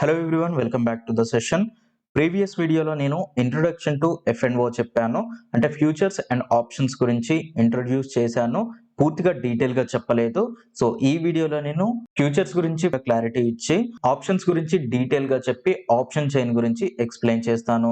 Hello everyone, welcome back to the session. Previous వీడియోలో నేను introduction to ఎఫ్&ఓ చెప్పాను. అంటే ఫ్యూచర్స్ అండ్ ఆప్షన్స్ గురించి ఇంట్రొడ్యూస్ చేశాను. పూర్తిగా డీటెయిల్గా చెప్పలేదు. సో ఈ వీడియోలో నేను ఫ్యూచర్స్ గురించి క్లారిటీ ఇచ్చి ఆప్షన్స్ గురించి డీటెయిల్గా చెప్పి ఆప్షన్ చైన్ గురించి ఎక్స్ప్లెయిన్ చేస్తాను.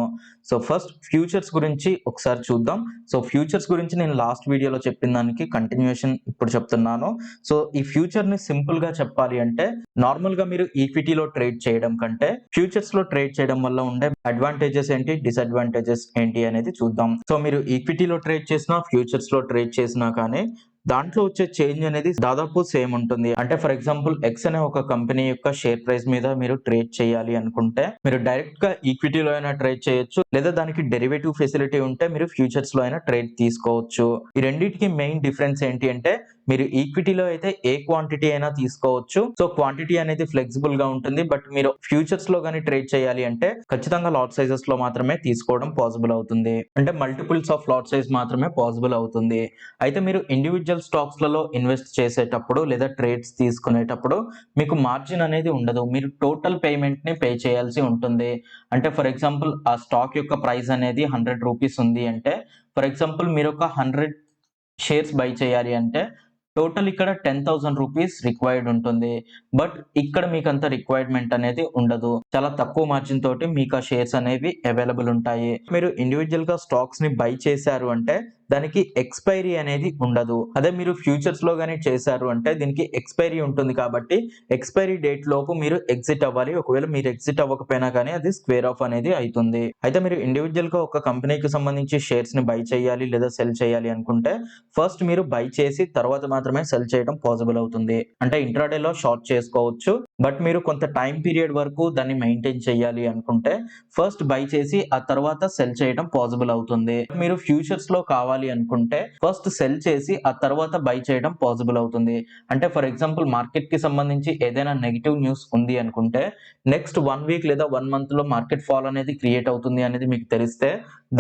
సో ఫస్ట్ ఫ్యూచర్స్ గురించి ఒకసారి చూద్దాం. సో ఫ్యూచర్స్ గురించి నేను లాస్ట్ వీడియోలో చెప్పిన దానికి కంటిన్యూషన్ ఇప్పుడు చెప్తున్నాను. సో ఈ ఫ్యూచర్ ని సింపుల్ గా చెప్పాలి అంటే నార్మల్ గా మీరు ఈక్విటీలో ట్రేడ్ చేయడం కంటే ఫ్యూచర్స్ లో ట్రేడ్ చేయడం వల్ల ఉండే అడ్వాంటేజెస్ ఏంటి, డిసడ్వాంటేజెస్ ఏంటి అనేది చూద్దాం. సో మీరు ఈక్విటీలో ట్రేడ్ చేసినా ఫ్యూచర్స్ లో ట్రేడ్ చేసినా కానీ దాంట్లో వచ్చే చేంజ్ అనేది దాదాపు సేమ్ ఉంటుంది. అంటే ఫర్ ఎగ్జాంపుల్ ఎక్స్ అనే ఒక కంపెనీ యొక్క షేర్ ప్రైస్ మీద మీరు ట్రేడ్ చేయాలి అనుకుంటే మీరు డైరెక్ట్ గా ఈక్విటీలో అయినా ట్రేడ్ చేయొచ్చు, లేదా దానికి డెరివేటివ్ ఫెసిలిటీ ఉంటే మీరు ఫ్యూచర్స్ లో అయినా ట్రేడ్ తీసుకోవచ్చు. ఈ రెండింటికి మెయిన్ డిఫరెన్స్ ఏంటి అంటే మీరు ఈక్విటీలో అయితే ఏ క్వాంటిటీ అయినా తీసుకోవచ్చు. సో క్వాంటిటీ అనేది ఫ్లెక్సిబుల్ గా ఉంటుంది. బట్ మీరు ఫ్యూచర్స్ లో కానీ ట్రేడ్ చేయాలి అంటే ఖచ్చితంగా లాట్ సైజెస్ లో మాత్రమే తీసుకోవడం పాసిబుల్ అవుతుంది. అంటే మల్టిపుల్స్ ఆఫ్ లాట్ సైజ్ మాత్రమే పాసిబుల్ అవుతుంది. అయితే మీరు ఇండివిజువల్ స్టాక్స్ లలో ఇన్వెస్ట్ చేసేటప్పుడు లేదా ట్రేడ్స్ తీసుకునేటప్పుడు మీకు మార్జిన్ అనేది ఉండదు. మీరు టోటల్ పేమెంట్ ని పే చేయాల్సి ఉంటుంది. అంటే ఫర్ ఎగ్జాంపుల్ ఆ స్టాక్ యొక్క ప్రైస్ అనేది 100 రూపీస్ ఉంది అంటే ఫర్ ఎగ్జాంపుల్ మీరు ఒక 100 షేర్స్ బై చేయాలి అంటే టోటల్ ఇక్కడ 10,000 రూపీస్ రిక్వైర్డ్ ఉంటుంది. బట్ ఇక్కడ మీకు అంత రిక్వైర్మెంట్ అనేది ఉండదు. చాలా తక్కువ మార్జిన్ తోటి మీకు ఆ షేర్స్ అనేవి అవైలబుల్ ఉంటాయి. మీరు ఇండివిజువల్ గా స్టాక్స్ ని బై చేశారు అంటే దానికి ఎక్స్పైరీ అనేది ఉండదు. అదే మీరు ఫ్యూచర్స్ లో గానీ చేశారు అంటే దీనికి ఎక్స్పైరీ ఉంటుంది. కాబట్టి ఎక్స్పైరీ డేట్ లోపు మీరు ఎగ్జిట్ అవ్వాలి. ఒకవేళ మీరు ఎగ్జిట్ అవ్వకపోయినా కానీ అది స్క్వేర్ ఆఫ్ అనేది అవుతుంది. అయితే మీరు ఇండివిజువల్ గా ఒక కంపెనీకి సంబంధించి షేర్స్ ని బై చేయాలి లేదా సెల్ చేయాలి అనుకుంటే ఫస్ట్ మీరు బై చేసి తర్వాత మాత్రమే సెల్ చేయడం పాసిబుల్ అవుతుంది. అంటే ఇంట్రాడే లో షార్ట్ చేసుకోవచ్చు. బట్ మీరు కొంత టైం పీరియడ్ వరకు దాన్ని మెయింటైన్ చేయాలి అనుకుంటే ఫస్ట్ బై చేసి ఆ తర్వాత సెల్ చేయడం పాసిబుల్ అవుతుంది. మీరు ఫ్యూచర్స్ లో కావాలి అనుకుంటే ఫస్ట్ సెల్ చేసి ఆ తర్వాత బై చేయడం పాసిబుల్ అవుతుంది. అంటే ఫర్ ఎగ్జాంపుల్ మార్కెట్ కి సంబంధించి ఏదైనా నెగిటివ్ న్యూస్ ఉంది అనుకుంటే నెక్స్ట్ 1 వీక్ లేదా 1 మంత్ లో మార్కెట్ ఫాల్ అనేది క్రియేట్ అవుతుంది అనేది మీకు తెలిస్తే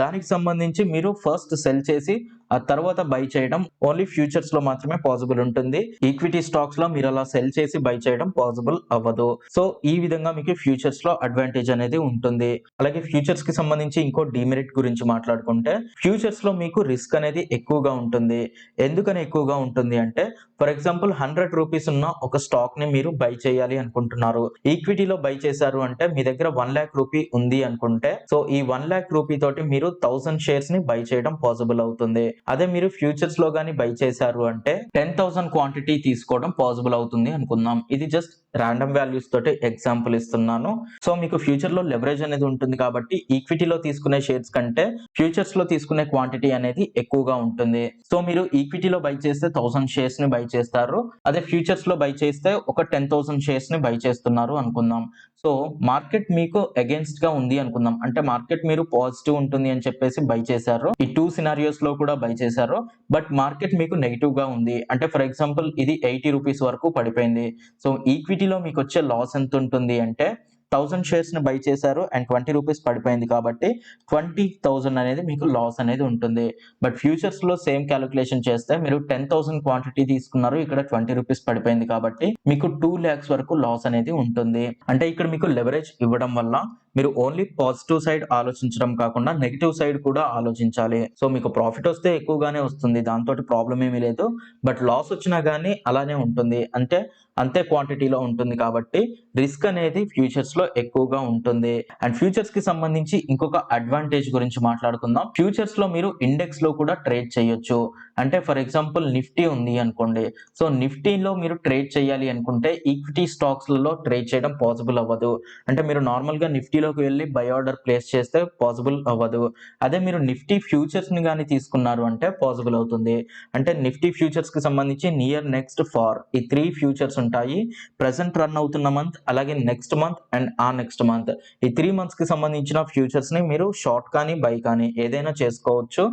దానికి సంబంధించి మీరు ఫస్ట్ సెల్ చేసి ఆ తర్వాత బై చేయడం ఓన్లీ ఫ్యూచర్స్ లో మాత్రమే పాసిబుల్ ఉంటుంది. ఈక్విటీ స్టాక్స్ లో మీరు అలా సెల్ చేసి బై చేయడం పాసిబుల్ అవ్వదు. సో ఈ విధంగా మీకు ఫ్యూచర్స్ లో అడ్వాంటేజ్ అనేది ఉంటుంది. అలాగే ఫ్యూచర్స్ కి సంబంధించి ఇంకో డిమెరిట్ గురించి మాట్లాడుకుంటే ఫ్యూచర్స్ లో మీకు రిస్క్ అనేది ఎక్కువగా ఉంటుంది. ఎందుకని ఎక్కువగా ఉంటుంది అంటే ఫర్ ఎగ్జాంపుల్ 100 రూపీస్ ఉన్న ఒక స్టాక్ ని మీరు బై చేయాలి అనుకుంటున్నారు. ఈక్విటీలో బై చేశారు అంటే మీ దగ్గర 1 లాక్ రూపీ ఉంది అనుకుంటే సో ఈ 1 లాక్ రూపీ తోటి మీరు 1000 షేర్స్ ని బై చేయడం పాసిబుల్ అవుతుంది. అదే మీరు ఫ్యూచర్స్ లో గానీ బై చేశారు అంటే 10,000 క్వాంటిటీ తీసుకోవడం పాసిబుల్ అవుతుంది అనుకుందాం. ఇది జస్ట్ రాండమ్ వాల్యూస్ తోటి ఎగ్జాంపుల్ ఇస్తున్నాను. సో మీకు ఫ్యూచర్ లో లెవరేజ్ అనేది ఉంటుంది కాబట్టి ఈక్విటీలో తీసుకునే షేర్స్ కంటే ఫ్యూచర్స్ లో తీసుకునే క్వాంటిటీ అనేది ఎక్కువగా ఉంటుంది. సో మీరు ఈక్విటీలో బై చేస్తే 1000 షేర్స్ ని బై చేస్తారు. అదే ఫ్యూచర్స్ లో బై చేస్తే ఒక 10,000 షేర్స్ ని బై చేస్తున్నారు అనుకుందాం. సో మార్కెట్ మీకు అగేన్స్ట్ గా ఉంది అనుకుందాం. అంటే మార్కెట్ మీరు పాజిటివ్ ఉంటుంది అని చెప్పేసి బై చేశారు. ఈ 2 సినారియోస్ లో కూడా బై చేశారు. బట్ మార్కెట్ మీకు నెగిటివ్ గా ఉంది. అంటే ఫర్ ఎగ్జాంపుల్ ఇది 80 రూపీస్ వరకు పడిపోయింది. సో ఈక్విటీలో మీకు వచ్చే లాస్ ఎంత ఉంటుంది అంటే 1000 షేర్స్ ని బై చేశారు అండ్ 20 రూపీస్ పడిపోయింది కాబట్టి 20,000 అనేది మీకు లాస్ అనేది ఉంటుంది. బట్ ఫ్యూచర్స్ లో సేమ్ క్యాలిక్యులేషన్ చేస్తే మీరు 10,000 క్వాంటిటీ తీసుకున్నారు, ఇక్కడ 20 రూపీస్ పడిపోయింది కాబట్టి మీకు 2 lakhs వరకు లాస్ అనేది ఉంటుంది. అంటే ఇక్కడ మీకు లెవరేజ్ ఇవ్వడం వల్ల మీరు ఓన్లీ పాజిటివ్ సైడ్ ఆలోచించడం కాకుండా నెగిటివ్ సైడ్ కూడా ఆలోచించాలి. సో మీకు ప్రాఫిట్ వస్తే ఎక్కువగానే వస్తుంది, దాంతో ప్రాబ్లం ఏమీ లేదు. బట్ లాస్ వచ్చినా గానీ అలానే ఉంటుంది. అంటే అంతే క్వాంటిటీలో ఉంటుంది కాబట్టి రిస్క్ అనేది ఫ్యూచర్స్ లో ఎక్కువగా ఉంటుంది. అండ్ ఫ్యూచర్స్ కి సంబంధించి ఇంకొక అడ్వాంటేజ్ గురించి మాట్లాడుకుందాం. ఫ్యూచర్స్ లో మీరు ఇండెక్స్ లో కూడా ట్రేడ్ చేయొచ్చు. అంటే ఫర్ ఎగ్జాంపుల్ నిఫ్టీ ఉంది అనుకోండి. సో నిఫ్టీలో మీరు ట్రేడ్ చేయాలి అనుకుంటే ఈక్విటీ స్టాక్స్ లలో ట్రేడ్ చేయడం పాసిబుల్ అవ్వదు. అంటే మీరు నార్మల్ గా నిఫ్టీలోకి వెళ్ళి బై ఆర్డర్ ప్లేస్ చేస్తే పాసిబుల్ అవ్వదు. అదే మీరు నిఫ్టీ ఫ్యూచర్స్ ని కానీ తీసుకున్నారు అంటే పాసిబుల్ అవుతుంది. అంటే నిఫ్టీ ఫ్యూచర్స్ కి సంబంధించి నియర్, నెక్స్ట్, ఫార్ ఈ 3 ఫ్యూచర్స్ ఉంటాయి. ప్రెసెంట్ రన్ అవుతున్న మంత్, అలాగే నెక్స్ట్ మంత్ అండ్ ఆ నెక్స్ట్ మంత్ ఈ 3 మంత్స్ కి సంబంధించిన ఫ్యూచర్స్ ని మీరు షార్ట్ కానీ బై కానీ ఏదైనా చేసుకోవచ్చు.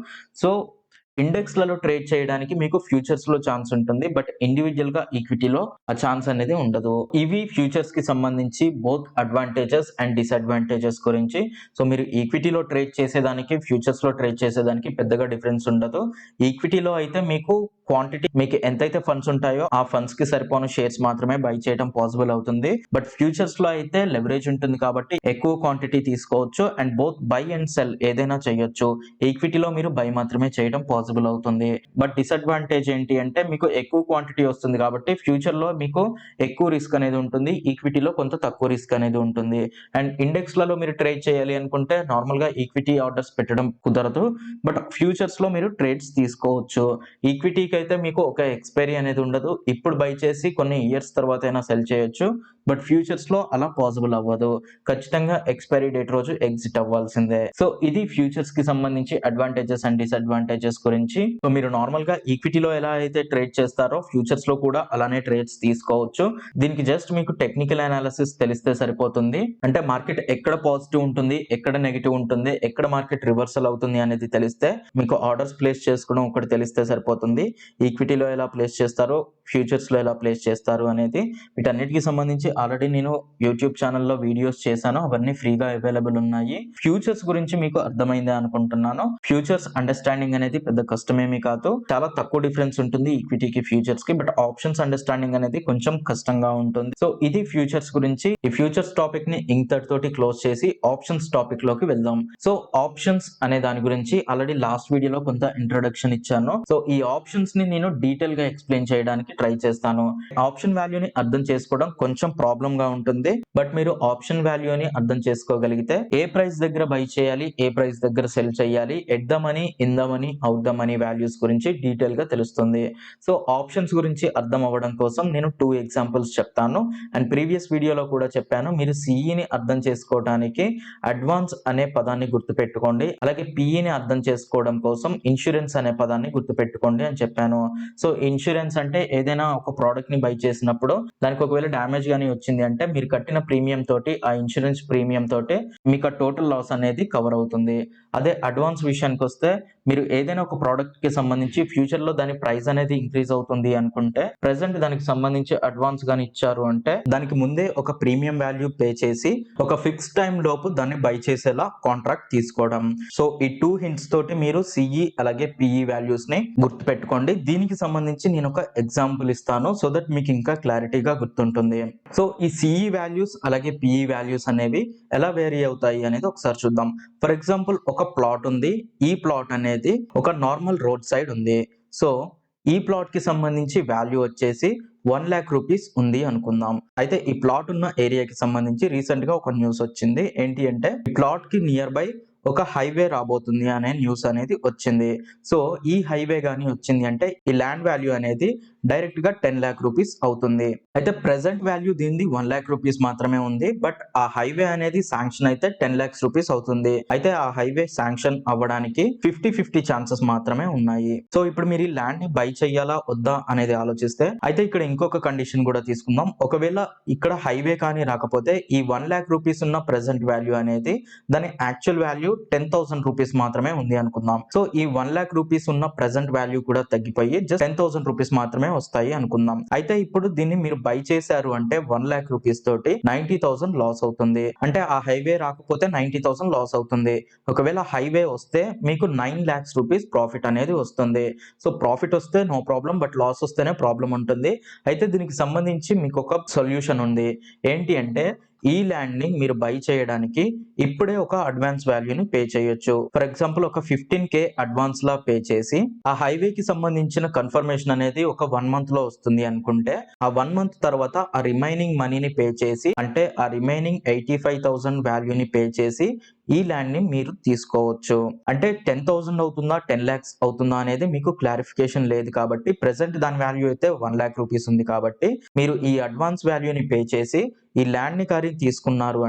సో ఇండెక్స్‌లలో ట్రేడ్ చేయడానికి మీకు ఫ్యూచర్స్‌లో ఛాన్స్ ఉంటుంది. బట్ ఇండివిడ్యువల్‌గా ఈక్విటీలో ఆ ఛాన్స్ అనేది ఉండదు. ఇవి ఫ్యూచర్స్‌కి సంబంధించి బోత్ అడ్వాంటేజెస్ అండ్ డిసడ్వాంటేజెస్ గురించి. సో, మీరు ఈక్విటీలో ట్రేడ్ చేసేదానికి, ఫ్యూచర్స్‌లో ట్రేడ్ చేసేదానికి పెద్దగా డిఫరెన్స్ ఉండదు. ఈక్విటీలో అయితే మీకు క్వాంటిటీ మీకు ఎంతైతే ఫండ్స్ ఉంటాయో ఆ ఫండ్స్‌కి సరిపోను షేర్స్ మాత్రమే బై చేయడం పాసిబుల్ అవుతుంది. బట్ ఫ్యూచర్స్‌లో అయితే లెవరేజ్ ఉంటుంది కాబట్టి ఎక్కువ క్వాంటిటీ తీసుకోవచ్చు and both by and cell ఏదైనా చేయొచ్చు. ఈక్విటీలో మీరు బై మాత్రమే చేయడం పాసిబుల్ అవుతుంది. బట్ డిసడ్వాంటేజ్ ఏంటి అంటే మీకు ఎక్కువ క్వాంటిటీ వస్తుంది కాబట్టి ఫ్యూచర్‌లో మీకు ఎక్కువ రిస్క్ అనేది ఉంటుంది. ఈక్విటీలో కొంత తక్కువ రిస్క్ అనేది ఉంటుంది. అండ్ ఇండెక్స్‌లలో మీరు ట్రేడ్ చేయాలి అనుకుంటే నార్మల్‌గా ఈక్విటీ ఆర్డర్స్ పెట్టడం కుదరదు. బట్ ఫ్యూచర్స్‌లో మీరు ట్రేడ్స్ తీసుకోవచ్చు. ఈక్విటీకి అయితే మీకు ఒక ఎక్స్‌పైరీ అనేది ఉండదు. ఇప్పుడు బై చేసి కొన్ని ఇయర్స్ తర్వాత అయినా సెల్ చేయొచ్చు. బట్ ఫ్యూచర్స్‌లో అలా పాసిబుల్ అవ్వదు. ఖచ్చితంగా ఎక్స్‌పైరీ డేట్ రోజు ఎగ్జిట్ అవ్వాల్సిందే. సో, ఇది ఫ్యూచర్స్‌కి సంబంధించి అడ్వాంటేజెస్ అండ్ డిసడ్వాంటేజెస్ గురించి. సో, మీరు నార్మల్‌గా ఈక్విటీలో ఎలా అయితే ట్రేడ్ చేస్తారో ఫ్యూచర్స్‌లో కూడా అలానే ట్రేడ్స్ తీసుకోవచ్చు. దీనికి జస్ట్ మీకు టెక్నికల్ అనాలిసిస్ తెలిస్తే సరిపోతుంది. అంటే మార్కెట్ ఎక్కడ పాజిటివ్ ఉంటుంది, ఎక్కడ నెగెటివ్ ఉంటుంది, ఎక్కడ మార్కెట్ రివర్సల్ అవుతుంది అనేది తెలిస్తే మీకు ఆర్డర్స్ ప్లేస్ చేసుకోవడం ఒకటి తెలిస్తే సరిపోతుంది. ఈక్విటీలో ఎలా ప్లేస్ చేస్తారో, ఫ్యూచర్స్‌లో ఎలా ప్లేస్ చేస్తారు అనేది వీటన్నిటికి సంబంధించి ఆల్రెడీ నేను యూట్యూబ్ ఛానెల్‌లో వీడియోస్ చేశాను. అవన్నీ ఫ్రీగా అవైలబుల్ ఉన్నాయి. ఫ్యూచర్స్ గురించి మీకు అర్థమైందే అనుకుంటున్నాను. ఫ్యూచర్స్ అండర్‌స్టాండింగ్ అనేది పెద్ద కష్టమేమీ కాదు. చాలా తక్కువ డిఫరెన్స్ ఉంటుంది ఈక్విటీకి, ఫ్యూచర్స్‌కి. బట్ ఆప్షన్స్ అండర్‌స్టాండింగ్ అనేది కొంచెం కష్టంగా ఉంటుంది. సో, ఇది ఫ్యూచర్స్ గురించి. ఈ ఫ్యూచర్స్ టాపిక్‌ని ఇంతటితోటి క్లోజ్ చేసి ఆప్షన్స్ టాపిక్‌లోకి వెళ్దాం. సో, ఆప్షన్స్ అనే దాని గురించి ఆల్రెడీ లాస్ట్ వీడియోలో కొంత ఇంట్రొడక్షన్ ఇచ్చాను. సో, ఈ ఆప్షన్స్‌ని నేను డీటెయిల్‌గా ఎక్స్‌ప్లెయిన్ చేయడానికి ట్రై చేస్తాను. ఆప్షన్ వాల్యూని అర్థం చేసుకోవడం కొంచెం ప్రాబ్లమ్‌గా ఉంటుంది. బట్ మీరు ఆప్షన్ వాల్యూని అర్థం చేసుకోగలిగితే ఏ ప్రైస్ దగ్గర బై చేయాలి, ఏ ప్రైస్ దగ్గర సెల్ చేయాలి, at the money, in the money, out the money values గురించి డీటెయిల్‌గా తెలుస్తుంది. సో, ఆప్షన్స్ గురించి అర్థం అవ్వడం కోసం నేను 2 ఎగ్జాంపుల్స్ చెప్తాను. అండ్ ప్రీవియస్ వీడియోలో కూడా చెప్పాను. మీరు సిఈని అర్థం చేసుకోవడానికి అడ్వాన్స్ అనే పదాన్ని గుర్తుపెట్టుకోండి. అలాగే పిఈని అర్థం చేసుకోవడం కోసం ఇన్స్యూరెన్స్ అనే పదాన్ని గుర్తుపెట్టుకోండి అని చెప్పాను. సో, ఇన్స్యూరెన్స్ అంటే ఏదైనా ఒక ప్రోడక్ట్‌ని బై చేసినప్పుడు దానికి ఒకవేళ డ్యామేజ్ గాని వచ్చింది అంటే మీరు కట్టిన ప్రీమియం తోటి ఆ ఇన్స్యూరెన్స్ ప్రీమియం తోటే మీకు ఆ టోటల్ లాస్ అనేది కవర్ అవుతుంది. అదే అడ్వాన్స్ విషయానికొస్తే మీరు ఏదైనా ఒక ప్రోడక్ట్‌కి సంబంధించి ఫ్యూచర్‌లో దాని ప్రైస్ అనేది ఇంక్రీజ్ అవుతుంది అనుకుంటే ప్రెజెంట్ దానికి సంబంధించి అడ్వాన్స్ గాని ఇచ్చారు అంటే దానికి ముందే ఒక ప్రీమియం వాల్యూ పే చేసి ఒక ఫిక్స్ టైమ్ లోపు దాన్ని బై చేసేలా కాంట్రాక్ట్ తీసుకోవడం. సో, ఈ 2 హింట్స్ తోటి మీరు సిఈ అలాగే పిఈ వాల్యూస్‌ని గుర్తుపెట్టుకోండి. దీనికి సంబంధించి నేను ఒక ఎగ్జాంపుల్ ఇస్తాను. సో దట్ మీకు ఇంకా క్లారిటీగా గుర్తుంటుంది. సో, ఈ సిఈ వాల్యూస్ అలాగే పిఈ వాల్యూస్ అనేవి ఎలా వేరీ అవుతాయి అనేది ఒకసారి చూద్దాం. ఫర్ ఎగ్జాంపుల్ ఒక ప్లాట్ ఉంది. ఈ ప్లాట్ అనేది ఒక నార్మల్ రోడ్ సైడ్ ఉంది. సో, ఈ ప్లాట్‌కి సంబంధించి వాల్యూ వచ్చేసి 1,00,000 రూపీస్ ఉంది అనుకుందాం. అయితే ఈ ప్లాట్ ఉన్న ఏరియాకి సంబంధించి రీసెంట్‌గా ఒక న్యూస్ వచ్చింది. ఏంటి అంటే ఈ ప్లాట్‌కి నియర్ బై ఒక హైవే రాబోతుంది అనే న్యూస్ అనేది వచ్చింది. సో, ఈ హైవే గాని వచ్చింది అంటే ఈ ల్యాండ్ వాల్యూ అనేది డైరెక్ట్‌గా 10,00,000 రూపీస్ అవుతుంది. అయితే ప్రెజెంట్ వాల్యూ దీనిది 1,00,000 రూపీస్ మాత్రమే ఉంది. బట్ ఆ హైవే అనేది శాంక్షన్ అయితే 10,00,000 రూపీస్ అవుతుంది. అయితే ఆ హైవే శాంక్షన్ అవ్వడానికి 50-50 ఛాన్సెస్ మాత్రమే ఉన్నాయి. సో, ఇప్పుడు మీరు ఈ ల్యాండ్‌ని బై చేయాలా వద్దా అనేది ఆలోచిస్తే అయితే ఇక్కడ ఇంకొక కండిషన్ కూడా తీసుకుందాం. ఒకవేళ ఇక్కడ హైవే కానీ రాకపోతే ఈ 1,00,000 రూపీస్ ఉన్న ప్రెజెంట్ వాల్యూ అనేది దాని యాక్చువల్ వాల్యూ 10,000 రూపీస్ మాత్రమే ఉంది అనుకుందాం. సో, ఈ 1,00,000 రూపీస్ ఉన్న ప్రెజెంట్ వాల్యూ కూడా తగ్గిపోయి జస్ట్ 10,000 రూపీస్ మాత్రమే వస్తాయి అనుకుందాం. అయితే ఇప్పుడు దీన్ని మీరు బై చేశారు అంటే 1,00,000 రూపీస్ తోటి 90,000 లాస్ అవుతుంది. అంటే ఆ హైవే రాకపోతే 90,000 లాస్ అవుతుంది. ఒకవేళ హైవే వస్తే మీకు 9,00,000 రూపీస్ ప్రాఫిట్ అనేది వస్తుంది. సో, ప్రాఫిట్ వస్తే నో ప్రాబ్లమ్. బట్ లాస్ వస్తేనే ప్రాబ్లమ్ ఉంటుంది. అయితే దీనికి సంబంధించి మీకు ఒక సొల్యూషన్ ఉంది. ఏంటి అంటే ఈ ల్యాండ్‌ని మీరు బై చేయడానికి ఇప్పుడే ఒక అడ్వాన్స్ వాల్యూని పే చేయొచ్చు. ఫర్ ఎగ్జాంపుల్ ఒక 15,000 అడ్వాన్స్‌లా పే చేసి ఆ హైవేకి సంబంధించిన కన్ఫర్మేషన్ అనేది ఒక 1 మంత్‌లో వస్తుంది అనుకుంటే ఆ 1 మంత్ తర్వాత ఆ రిమైనింగ్ మనీని పే చేసి అంటే ఆ రిమైనింగ్ 85,000 వాల్యూని పే చేసి ఈ ల్యాండ్‌ని మీరు తీసుకోవచ్చు. అంటే 10,000 అవుతుందా? 10,00,000 అవుతుందా? అనేది మీకు క్లారిఫికేషన్ లేదు కాబట్టి ప్రెజెంట్ దాని వాల్యూ అయితే 1,00,000 రూపీస్ ఉంది కాబట్టి మీరు ఈ అడ్వాన్స్ వాల్యూని పే చేసి ఈ ల్యాండ్‌ని కానీ తీసుకున్నారు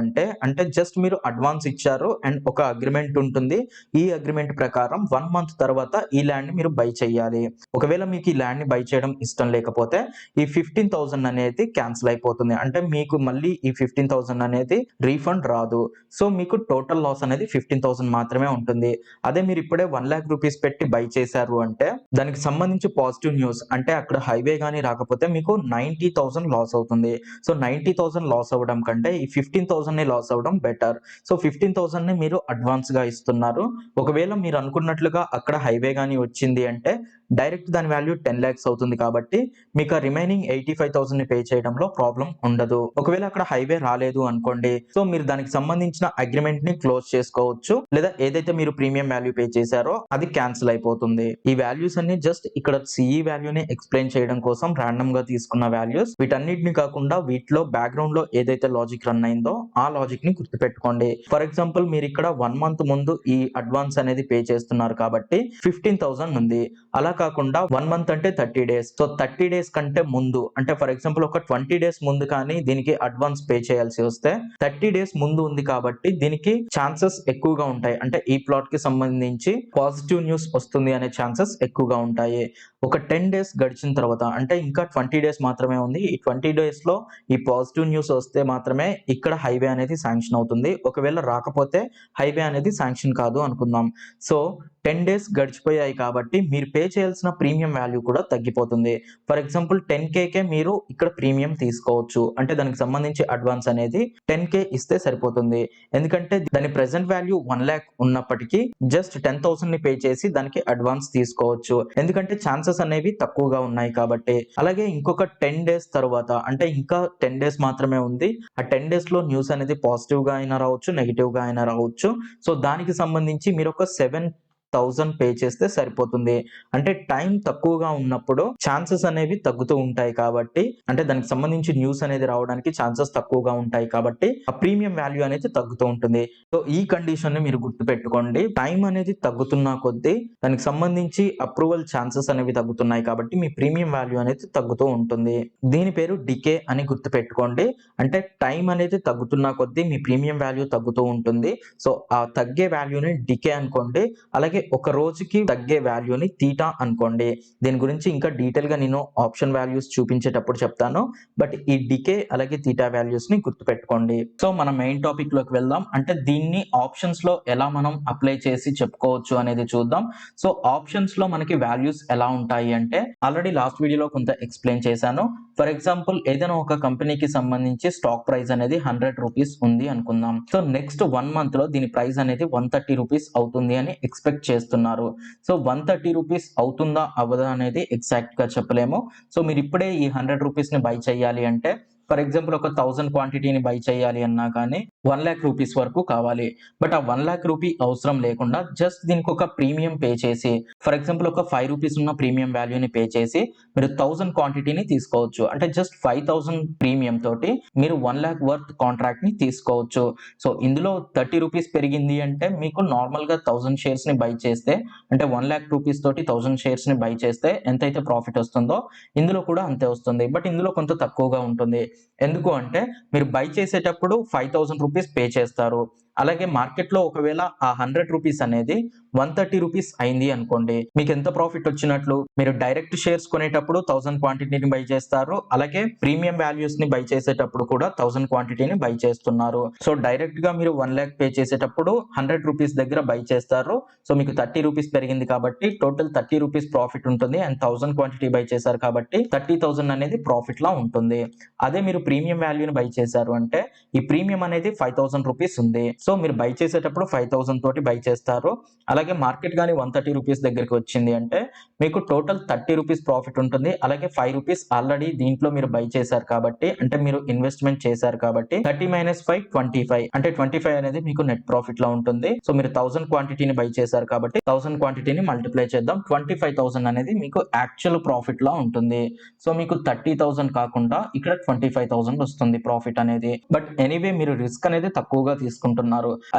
అంటే జస్ట్ మీరు అడ్వాన్స్ ఇచ్చారు అండ్ ఒక అగ్రీమెంట్ ఉంటుంది. ఈ అగ్రీమెంట్ ప్రకారం 1 మంత్ తర్వాత ఈ ల్యాండ్‌ని మీరు బై చేయాలి. ఒకవేళ మీకు ఈ ల్యాండ్‌ని బై చేయడం ఇష్టం లేకపోతే ఈ 15,000 అనేది క్యాన్సిల్ అయిపోతుంది. అంటే మీకు మళ్ళీ ఈ 15,000 అనేది రీఫండ్ రాదు. సో, మీకు టోటల్ లాస్ లాస్ అనేది 15,000 మాత్రమే ఉంటుంది. అదే మీరు ఇప్పుడే 1,00,000 రూపీస్ పెట్టి బై చేశారు అంటే దానికి సంబంధించి పాజిటివ్ న్యూస్ అంటే అక్కడ హైవే గాని రాకపోతే మీకు 90,000 లాస్ అవుతుంది. సో 90,000 లాస్ అవ్వడం కంటే ఈ 15,000 లాస్ అవ్వడం బెటర్. సో 15,000 మీరు అడ్వాన్స్ గా ఇస్తున్నారు. ఒకవేళ మీరు అనుకున్నట్లుగా అక్కడ హైవే గాని వచ్చింది అంటే డైరెక్ట్ దాని వాల్యూ 10 lakhs అవుతుంది కాబట్టి మీకు రిమైనింగ్ 85,000 పే చేయడంలో ప్రాబ్లం ఉండదు. ఒకవేళ అక్కడ హైవే రాలేదు అనుకోండి, సో మీరు దానికి సంబంధించిన అగ్రిమెంట్ ని క్లోజ్ చేసుకోవచ్చు, లేదా ఏదైతే మీరు ప్రీమియం వాల్యూ పే చేశారో అది క్యాన్సిల్ అయిపోతుంది. ఈ వాల్యూస్ అన్ని జస్ట్ ఇక్కడ సిఈ వాల్యూని ఎక్స్ప్లెయిన్ చేయడం కోసం రాండమ్ గా తీసుకున్న వాల్యూస్. వీటన్నిటిని కాకుండా వీటిలో బ్యాక్గ్రౌండ్ లో ఏదైతే లాజిక్ రన్ అయిందో ఆ లాజిక్ ని గుర్తుపెట్టుకోండి. ఫర్ ఎగ్జాంపుల్ మీరు ఇక్కడ 1 month ముందు ఈ అడ్వాన్స్ అనేది పే చేస్తున్నారు కాబట్టి 15,000 ఉంది. అలా కాకుండా 1 month అంటే 30 days. సో 30 days కంటే ముందు అంటే ఫర్ ఎగ్జాంపుల్ ఒక 20 days ముందు కానీ దీనికి అడ్వాన్స్ పే చేయాల్సి వస్తే 30 days ముందు ఉంది కాబట్టి దీనికి ఛాన్సెస్ ఎక్కువగా ఉంటాయి. అంటే ఈ ప్లాట్ కి సంబంధించి పాజిటివ్ న్యూస్ వస్తుంది అనే ఛాన్సెస్ ఎక్కువగా ఉంటాయి. ఒక 10 days గడిచిన తర్వాత అంటే ఇంకా 20 days మాత్రమే ఉంది. ఈ 20 days లో ఈ పాజిటివ్ న్యూస్ వస్తే మాత్రమే ఇక్కడ హైవే అనేది శాంక్షన్ అవుతుంది. ఒకవేళ రాకపోతే హైవే అనేది శాంక్షన్ కాదు అనుకుందాం. సో 10 days గడిచిపోయాయి కాబట్టి మీరు పే చేయాల్సిన ప్రీమియం వాల్యూ కూడా తగ్గిపోతుంది. ఫర్ ఎగ్జాంపుల్ 10K కే మీరు ఇక్కడ ప్రీమియం తీసుకోవచ్చు. అంటే దానికి సంబంధించి అడ్వాన్స్ అనేది 10K ఇస్తే సరిపోతుంది. ఎందుకంటే దాని ప్రెసెంట్ వాల్యూ 1 lakh ఉన్నప్పటికీ జస్ట్ 10,000 ని పే చేసి దానికి అడ్వాన్స్ తీసుకోవచ్చు. ఎందుకంటే ఛాన్సెస్ అనేవి తక్కువగా ఉన్నాయి కాబట్టి. అలాగే ఇంకొక 10 days తర్వాత అంటే ఇంకా 10 days మాత్రమే ఉంది. ఆ 10 days లో న్యూస్ అనేది పాజిటివ్ గా అయినా రావచ్చు, నెగిటివ్ గా అయినా రావచ్చు. సో దానికి సంబంధించి మీరు ఒక 7,000 పే చేస్తే సరిపోతుంది. అంటే టైం తక్కువగా ఉన్నప్పుడు ఛాన్సెస్ అనేవి తగ్గుతూ ఉంటాయి కాబట్టి అంటే దానికి సంబంధించి న్యూస్ అనేది రావడానికి ఛాన్సెస్ తక్కువగా ఉంటాయి కాబట్టి ఆ ప్రీమియం వాల్యూ అనేది తగ్గుతూ ఉంటుంది. సో ఈ కండిషన్ ని మీరు గుర్తుపెట్టుకోండి. టైం అనేది తగ్గుతున్న కొద్దీ దానికి సంబంధించి అప్రూవల్ ఛాన్సెస్ అనేవి తగ్గుతున్నాయి కాబట్టి మీ ప్రీమియం వాల్యూ అనేది తగ్గుతూ ఉంటుంది. దీని పేరు డికే అని గుర్తుపెట్టుకోండి. అంటే టైం అనేది తగ్గుతున్న కొద్దీ మీ ప్రీమియం వాల్యూ తగ్గుతూ ఉంటుంది. సో ఆ తగ్గే వాల్యూని డికే అనుకోండి. అలాగే ఒక రోజుకి తగ్గే వాల్యూని తీటా అనుకోండి. దీని గురించి ఇంకా డీటెయిల్ గా నేను ఆప్షన్ వాల్యూస్ చూపించేటప్పుడు చెప్తాను. బట్ ఈ డికే అలాగే తీటా వాల్యూస్ ని గుర్తుపెట్టుకోండి. సో మన మెయిన్ టాపిక్ లోకి వెళ్దాం. అంటే దీన్ని ఆప్షన్స్ లో ఎలా మనం అప్లై చేసి చెప్పుకోవచ్చు అనేది చూద్దాం. సో ఆప్షన్స్ లో మనకి వాల్యూస్ ఎలా ఉంటాయి అంటే ఆల్రెడీ లాస్ట్ వీడియోలో కొంత ఎక్స్ప్లెయిన్ చేశాను. ఫర్ ఎగ్జాంపుల్ ఏదైనా ఒక కంపెనీకి సంబంధించి స్టాక్ ప్రైస్ అనేది 100 రూపీస్ ఉంది అనుకుందాం. సో నెక్స్ట్ 1 month లో దీని ప్రైస్ అనేది 130 రూపీస్ అవుతుంది అని ఎక్స్పెక్ట్ చేస్తున్నారు. సో 130 రూపీస్ అవుతుందా అవ్వదా అనేది ఎగ్జాక్ట్ గా చెప్పలేము. సో మీరు ఇప్పుడే ఈ 100 రూపీస్ ని బై చేయాలి అంటే ఫర్ ఎగ్జాంపుల్ ఒక 1000 క్వాంటిటీని బై చేయాలి అన్నా కానీ 1 lakh రూపీస్ వరకు కావాలి. బట్ ఆ 1 lakh రూపీ అవసరం లేకుండా జస్ట్ దీనికి ఒక ప్రీమియం పే చేసి ఫర్ ఎగ్జాంపుల్ ఒక 5 రూపీస్ ఉన్న ప్రీమియం వాల్యూని పే చేసి మీరు 1000 క్వాంటిటీని తీసుకోవచ్చు. అంటే జస్ట్ 5,000 ప్రీమియం తోటి మీరు 1 lakh వర్త్ కాంట్రాక్ట్ ని తీసుకోవచ్చు. సో ఇందులో 30 రూపీస్ పెరిగింది అంటే మీకు నార్మల్ గా 1000 షేర్స్ ని బై చేస్తే అంటే 1 lakh రూపీస్ తోటి 1000 షేర్స్ ని బై చేస్తే ఎంతైతే ప్రాఫిట్ వస్తుందో ఇందులో కూడా అంతే వస్తుంది. బట్ ఇందులో కొంత తక్కువగా ఉంటుంది. ఎందుకు అంటే మీరు బై చేసేటప్పుడు 5,000 రూపీస్ పే చేస్తారు. అలాగే మార్కెట్ లో ఒకవేళ ఆ 100 రూపీస్ అనేది 130 రూపీస్ అయింది అనుకోండి, మీకు ఎంత ప్రాఫిట్ వచ్చినట్లు? మీరు డైరెక్ట్ షేర్స్ కొనేటప్పుడు 1000 క్వాంటిటీని బై చేస్తారు. అలాగే ప్రీమియం వాల్యూస్ ని బై చేసేటప్పుడు కూడా 1000 క్వాంటిటీని బై చేస్తున్నారు. సో డైరెక్ట్ గా మీరు 1 lakh పే చేసేటప్పుడు 100 రూపీస్ దగ్గర బై చేస్తారు. సో మీకు 30 రూపీస్ పెరిగింది కాబట్టి టోటల్ 30 రూపీస్ ప్రాఫిట్ ఉంటుంది. అండ్ 1000 క్వాంటిటీ బై చేశారు కాబట్టి 30,000 అనేది ప్రాఫిట్ లా ఉంటుంది. అదే మీరు ప్రీమియం వాల్యూని బై చేశారు అంటే ఈ ప్రీమియం అనేది 5,000 రూపీస్ ఉంది. సో మీరు బై చేసేటప్పుడు 5,000 తోటి బై చేస్తారు. అలాగే మార్కెట్ గానీ 130 రూపీస్ దగ్గరికి వచ్చింది అంటే మీకు టోటల్ 30 రూపీస్ ప్రాఫిట్ ఉంటుంది. అలాగే 5 రూపీస్ ఆల్రెడీ దీంట్లో మీరు బై చేశారు కాబట్టి అంటే మీరు ఇన్వెస్ట్మెంట్ చేశారు కాబట్టి 30 - 5 25 అంటే 25 అనేది మీకు నెట్ ప్రాఫిట్ లా ఉంటుంది. సో మీరు 1000 క్వాంటిటీని బై చేశారు కాబట్టి 1000 క్వాంటిటీని మల్టిప్లై చేద్దాం. 25,000 అనేది మీకు యాక్చువల్ ప్రాఫిట్ లా ఉంటుంది. సో మీకు 30,000 కాకుండా ఇక్కడ 25,000 వస్తుంది ప్రాఫిట్ అనేది. బట్ ఎనీవే మీరు రిస్క్ అనేది తక్కువగా తీసుకుంటున్నారు.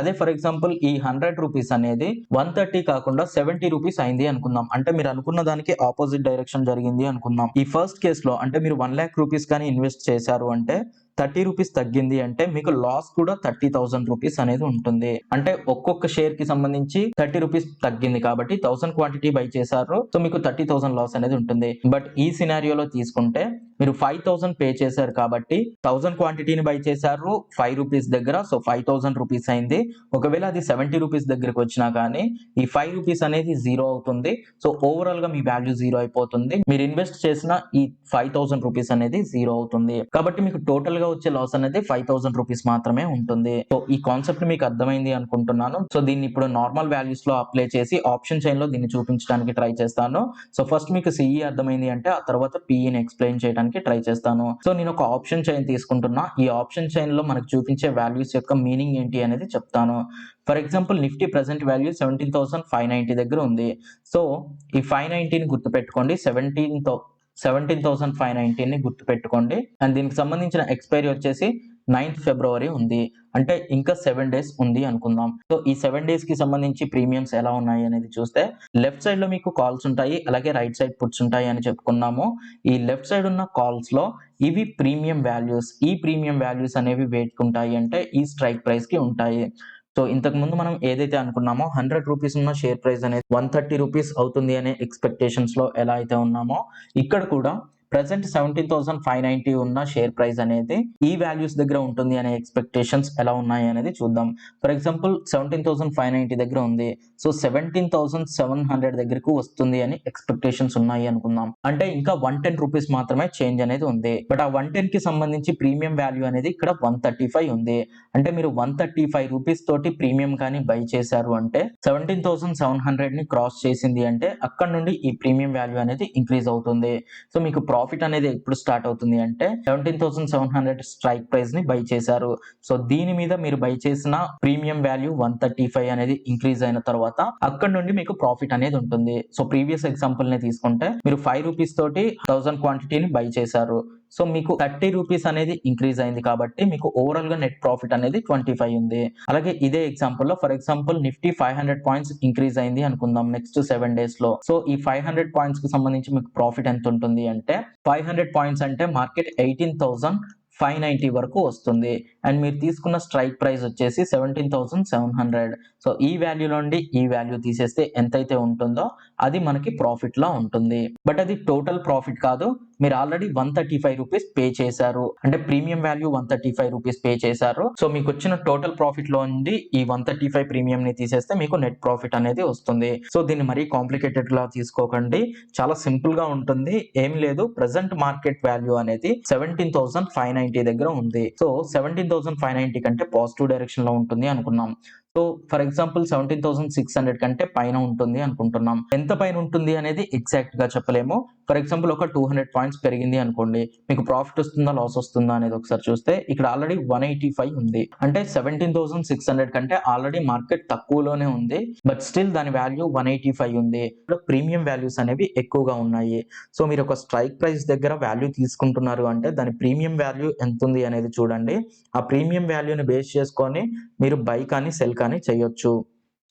అదే ఫర్ ఎగ్జాంపుల్ ఈ 100 రూపీస్ అనేది 130 కాకుండా 70 రూపీస్ అయింది అనుకుందాం. అంటే మీరు అనుకున్న దానికి ఆపోజిట్ డైరెక్షన్ జరిగింది అనుకుందాం. ఈ ఫస్ట్ కేస్ లో అంటే మీరు 1 lakh రూపీస్ కానీ ఇన్వెస్ట్ చేశారు అంటే 30 రూపీస్ తగ్గింది అంటే మీకు లాస్ కూడా 30,000 రూపీస్ అనేది ఉంటుంది. అంటే ఒక్కొక్క షేర్ కి సంబంధించి 30 రూపీస్ తగ్గింది కాబట్టి 1000 క్వాంటిటీ బై చేశారు, సో మీకు 30,000 లాస్ అనేది ఉంటుంది. బట్ ఈ సినారియోలో తీసుకుంటే మీరు 5,000 పే చేశారు కాబట్టి 1000 క్వాంటిటీని బై చేశారు 5 రూపీస్ దగ్గర, సో 5,000 రూపీస్ అయింది. ఒకవేళ అది 70 రూపీస్ దగ్గరకు వచ్చినా కానీ ఈ 5 రూపీస్ అనేది జీరో అవుతుంది. సో ఓవరాల్ గా మీ వాల్యూ జీరో అయిపోతుంది. మీరు ఇన్వెస్ట్ చేసిన ఈ 5,000 రూపీస్ అనేది జీరో అవుతుంది. కాబట్టి మీకు టోటల్ గా వచ్చే లాస్ అనేది 5,000 రూపీస్ మాత్రమే ఉంటుంది. సో ఈ కాన్సెప్ట్ మీకు అర్థమైంది అనుకుంటున్నాను. సో దీన్ని ఇప్పుడు నార్మల్ వాల్యూస్ లో అప్లై చేసి ఆప్షన్ చైన్ లో దీన్ని చూపించడానికి ట్రై చేస్తాను. సో ఫస్ట్ మీకు సిఈ అర్థమైంది అంటే ఆ తర్వాత పిఈని ఎక్స్ప్లెయిన్ చేయడానికి ట్రై చేస్తాను. సో నేను ఒక ఆప్షన్ చైన్ తీసుకుంటున్నా. ఈ ఆప్షన్ చైన్ లో మనకు చూపించే వాల్యూస్ యొక్క మీనింగ్ ఏంటి అనేది చెప్తాను. For example Nifty present value 17,590 దగ్గర ఉంది. సో ఈ 590ని గుర్తుపెట్టుకోండి, 17,590ని గుర్తుపెట్టుకోండి. అండ్ దీనికి సంబంధించిన ఎక్స్పైరీ వచ్చేసి 9th ఫిబ్రవరి ఉంది. అంటే ఇంకా 7 days ఉంది అనుకుందాం. సో ఈ 7 days కి సంబంధించి ప్రీమియమ్స్ ఎలా ఉన్నాయి అనేది చూస్తే లెఫ్ట్ సైడ్ లో మీకు కాల్స్ ఉంటాయి, అలాగే రైట్ సైడ్ పుట్స్ ఉంటాయి అని చెప్పుకున్నాము. ఈ లెఫ్ట్ సైడ్ ఉన్న కాల్స్ లో ఇవి ప్రీమియం వాల్యూస్. ఈ ప్రీమియం వాల్యూస్ అనేవి వేటికి ఉంటాయి అంటే ఈ స్ట్రైక్ ప్రైస్ కి ఉంటాయి. సో ఇంతకు ముందు మనం ఏదైతే అనుకున్నామో 100 రూపీస్ ఉన్న షేర్ ప్రైస్ అనేది 130 రూపీస్ అవుతుంది అనే ఎక్స్పెక్టేషన్స్ లో ఎలా అయితే ఉన్నామో ఇక్కడ కూడా ప్రెసెంట్ 17,590 ఉన్న షేర్ ప్రైస్ అనేది ఈ వాల్యూస్ దగ్గర ఉంటుంది అనే ఎక్స్పెక్టేషన్స్ ఎలా ఉన్నాయి అనేది చూద్దాం. ఫర్ ఎగ్జాంపుల్ 17,590 దగ్గర ఉంది. సో 17,700 దగ్గరకు వస్తుంది అని ఎక్స్పెక్టేషన్స్ ఉన్నాయి అనుకుందాం. అంటే ఇంకా 110 రూపీస్ మాత్రమే చేంజ్ అనేది ఉంది. బట్ ఆ 110 కి సంబంధించి ప్రీమియం వాల్యూ అనేది ఇక్కడ 135 ఉంది. అంటే మీరు 135 రూపీస్ తోటి ప్రీమియం కానీ బై చేశారు అంటే 17,700 ని క్రాస్ చేసింది అంటే అక్కడ నుండి ఈ ప్రీమియం వాల్యూ అనేది ఇంక్రీజ్ అవుతుంది. సో మీకు ప్రాఫిట్ అనేది ఎప్పుడు స్టార్ట్ అవుతుంది అంటే 17,700 స్ట్రైక్ ప్రైస్ ని బై చేశారు. సో దీని మీద మీరు బై చేసిన ప్రీమియం వాల్యూ 135 అనేది ఇంక్రీజ్ అయిన తర్వాత అక్కడ నుండి మీకు ప్రాఫిట్ అనేది ఉంటుంది. సో ప్రీవియస్ ఎగ్జాంపుల్ ని తీసుకుంటే మీరు 5 రూపీస్ తోటి 1000 క్వాంటిటీని బై చేశారు. సో మీకు 30 రూపీస్ అనేది ఇంక్రీజ్ అయింది కాబట్టి మీకు ఓవరాల్ గా నెట్ ప్రాఫిట్ అనేది 25 ఉంది. అలాగే ఇదే ఎగ్జాంపుల్ లో for example Nifty 500 points increase అయింది అనుకుందాం నెక్స్ట్ 7 days లో. సో ఈ 500 పాయింట్స్ కి సంబంధించి మీకు ప్రాఫిట్ ఎంత ఉంటుంది అంటే 500 పాయింట్స్ అంటే మార్కెట్ 18,590 వరకు వస్తుంది. అండ్ మీరు తీసుకున్న స్ట్రైక్ ప్రైస్ వచ్చేసి 17,700. సో ఈ వాల్యూ నుండి ఈ వాల్యూ తీసేస్తే ఎంతైతే ఉంటుందో అది మనకి ప్రాఫిట్ లా ఉంటుంది. బట్ అది టోటల్ ప్రాఫిట్ కాదు, మీరు ఆల్రెడీ 135 రూపీస్ పే చేశారు. అంటే ప్రీమియం వాల్యూ 135 రూపీస్ పే చేశారు. సో మీకు వచ్చిన టోటల్ ప్రాఫిట్ లో నుండి ఈ 135 ప్రీమియం ని తీసేస్తే మీకు నెట్ ప్రాఫిట్ అనేది వస్తుంది. సో దీన్ని మరీ కాంప్లికేటెడ్ లా తీసుకోకండి, చాలా సింపుల్ గా ఉంటుంది. ఏం లేదు, ప్రెసెంట్ మార్కెట్ వాల్యూ అనేది 17,590 దగ్గర ఉంది. సో 17,590 కంటే పాజిటివ్ డైరెక్షన్ లో ఉంటుంది అనుకున్నాం. సో ఫర్ ఎగ్జాంపుల్ 17,600 కంటే పైన ఉంటుంది అనుకుంటున్నాం. ఎంత పైన ఉంటుంది అనేది ఎగ్జాక్ట్ గా చెప్పలేము. ఫర్ ఎగ్జాంపుల్ ఒక 200 పాయింట్స్ పెరిగింది అనుకోండి, మీకు ప్రాఫిట్ వస్తుందా లాస్ వస్తుందా అనేది ఒకసారి చూస్తే ఇక్కడ ఆల్రెడీ 185 ఉంది. అంటే 17,600 కంటే ఆల్రెడీ మార్కెట్ తక్కువలోనే ఉంది. బట్ స్టిల్ దాని వాల్యూ 185 ఉంది. ప్రీమియం వాల్యూస్ అనేవి ఎక్కువగా ఉన్నాయి. సో మీరు ఒక స్ట్రైక్ ప్రైస్ దగ్గర వాల్యూ తీసుకుంటున్నారు అంటే దాని ప్రీమియం వాల్యూ ఎంత ఉంది అనేది చూడండి. ఆ ప్రీమియం వాల్యూని బేస్ చేసుకొని మీరు బై కానీ సెల్ కానీ చేయొచ్చు.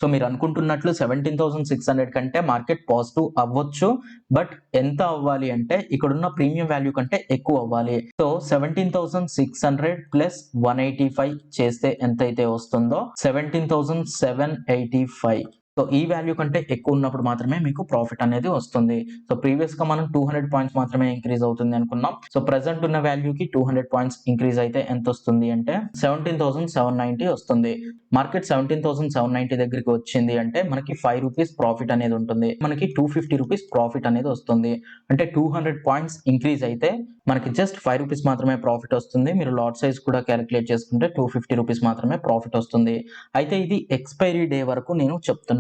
సో మీరు అనుకుంటున్నట్లు 17,600 కంటే మార్కెట్ పాజిటివ్ అవ్వచ్చు. బట్ ఎంత అవ్వాలి అంటే ఇక్కడున్న ప్రీమియం వాల్యూ కంటే ఎక్కువ అవ్వాలి. సో 17,600 ప్లస్ 185 చేస్తే ఎంతైతే వస్తుందో 17,785. సో ఈ వాల్యూ కంటే ఎక్కువ ఉన్నప్పుడు మాత్రమే మీకు ప్రాఫిట్ అనేది వస్తుంది. సో ప్రీవియస్ గా మనం 200 పాయింట్స్ మాత్రమే ఇంక్రీజ్ అవుతుంది అనుకున్నాం. సో ప్రెసెంట్ ఉన్న వాల్యూకి 200 పాయింట్స్ ఇంక్రీజ్ అయితే ఎంత వస్తుంది అంటే 17,790 వస్తుంది. మార్కెట్ 17,790 దగ్గరికి వచ్చింది అంటే మనకి 5 రూపీస్ ప్రాఫిట్ అనేది ఉంటుంది. మనకి 250 రూపీస్ ప్రాఫిట్ అనేది వస్తుంది. అంటే 200 పాయింట్స్ ఇంక్రీజ్ అయితే మనకి జస్ట్ 5 రూపీస్ మాత్రమే ప్రాఫిట్ వస్తుంది. మీరు లాట్ సైజ్ కూడా క్యాలిక్యులేట్ చేసుకుంటే 250 రూపీస్ మాత్రమే ప్రాఫిట్ వస్తుంది. అయితే ఇది ఎక్స్పైరీ డే వరకు నేను చెప్తున్నాను.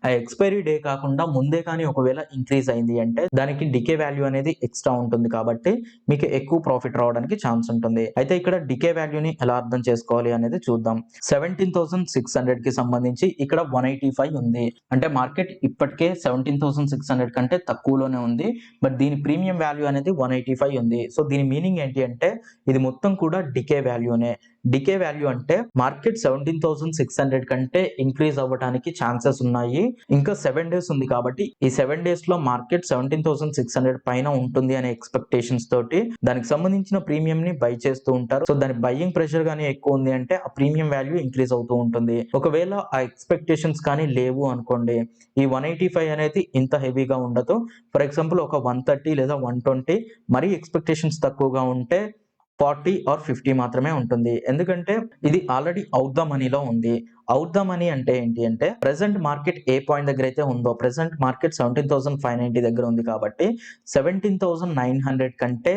ఆ ఎక్స్పైరీ డే కాకుండా ముందే కానీ ఒకవేళ ఇంక్రీజ్ అయింది అంటే దానికి డికే వాల్యూ అనేది ఎక్స్ట్రా ఉంటుంది కాబట్టి మీకు ఎక్కువ ప్రాఫిట్ రావడానికి ఛాన్స్ ఉంటుంది. అయితే ఇక్కడ డికే వాల్యూని ఎలా అర్థం చేసుకోవాలి అనేది చూద్దాం. 17,600 కి సంబంధించి ఇక్కడ 185 ఉంది. అంటే మార్కెట్ ఇప్పటికే 17,600 కంటే తక్కువలోనే ఉంది. బట్ దీని ప్రీమియం వాల్యూ అనేది 185 ఉంది. సో దీని మీనింగ్ ఏంటి అంటే ఇది మొత్తం కూడా డికే వాల్యూనే. డికే వాల్యూ అంటే మార్కెట్ 17,600 కంటే ఇంక్రీజ్ అవ్వడానికి ఛాన్సెస్ ఉన్నాయి. ఇంకా 7 డేస్ ఉంది కాబట్టి ఈ 7 డేస్ లో మార్కెట్ 17,600 పైన ఉంటుంది అనే ఎక్స్పెక్టేషన్స్ తోటి దానికి సంబంధించిన ప్రీమియం ని బై చేస్తూ ఉంటారు. సో దాని బయ్యింగ్ ప్రెషర్ గానీ ఎక్కువ ఉంది అంటే ఆ ప్రీమియం వాల్యూ ఇంక్రీజ్ అవుతూ ఉంటుంది. ఒకవేళ ఆ ఎక్స్పెక్టేషన్స్ కానీ లేవు అనుకోండి, ఈ 185 అనేది ఇంత హెవీగా ఉండదు. ఫర్ ఎగ్జాంపుల్ ఒక 130 లేదా 120, మరీ ఎక్స్పెక్టేషన్స్ తక్కువగా ఉంటే 40 ఆర్ 50 మాత్రమే ఉంటుంది. ఎందుకంటే ఇది ఆల్రెడీ అవుట్ ద మనీలో ఉంది. అవుట్ ద మనీ అంటే ఏంటి అంటే ప్రెసెంట్ మార్కెట్ ఏ పాయింట్ దగ్గర అయితే ఉందో, ప్రెసెంట్ మార్కెట్ 17,590 దగ్గర ఉంది కాబట్టి 17,900 కంటే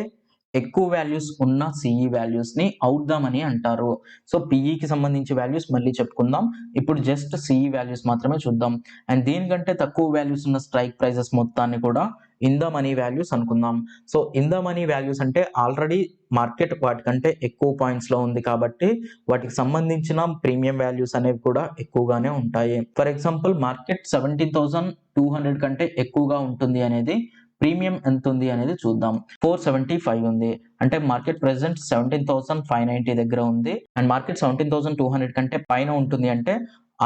ఎక్కువ వాల్యూస్ ఉన్న సిఈ వాల్యూస్ ని అవుట్ ద మనీ అంటారు. సో పిఈకి సంబంధించి వాల్యూస్ మళ్ళీ చెప్పుకుందాం. ఇప్పుడు జస్ట్ సిఈ వాల్యూస్ మాత్రమే చూద్దాం. అండ్ దీనికంటే తక్కువ వాల్యూస్ ఉన్న స్ట్రైక్ ప్రైజెస్ మొత్తాన్ని కూడా ఇన్ ద మనీ వాల్యూస్ అనుకుందాం. So in the money values అంటే ఆల్రెడీ మార్కెట్ వాటికంటే ఎక్కువ పాయింట్స్ లో ఉంది కాబట్టి వాటికి సంబంధించిన ప్రీమియం వాల్యూస్ అనేవి కూడా ఎక్కువగానే ఉంటాయి. ఫర్ ఎగ్జాంపుల్ మార్కెట్ 17,200 కంటే ఎక్కువగా ఉంటుంది అనేది ప్రీమియం ఎంత ఉంది అనేది చూద్దాం. 475 ఉంది. అంటే మార్కెట్ ప్రెసెంట్ 17,590 దగ్గర ఉంది అండ్ మార్కెట్ 17,200 కంటే పైన ఉంటుంది అంటే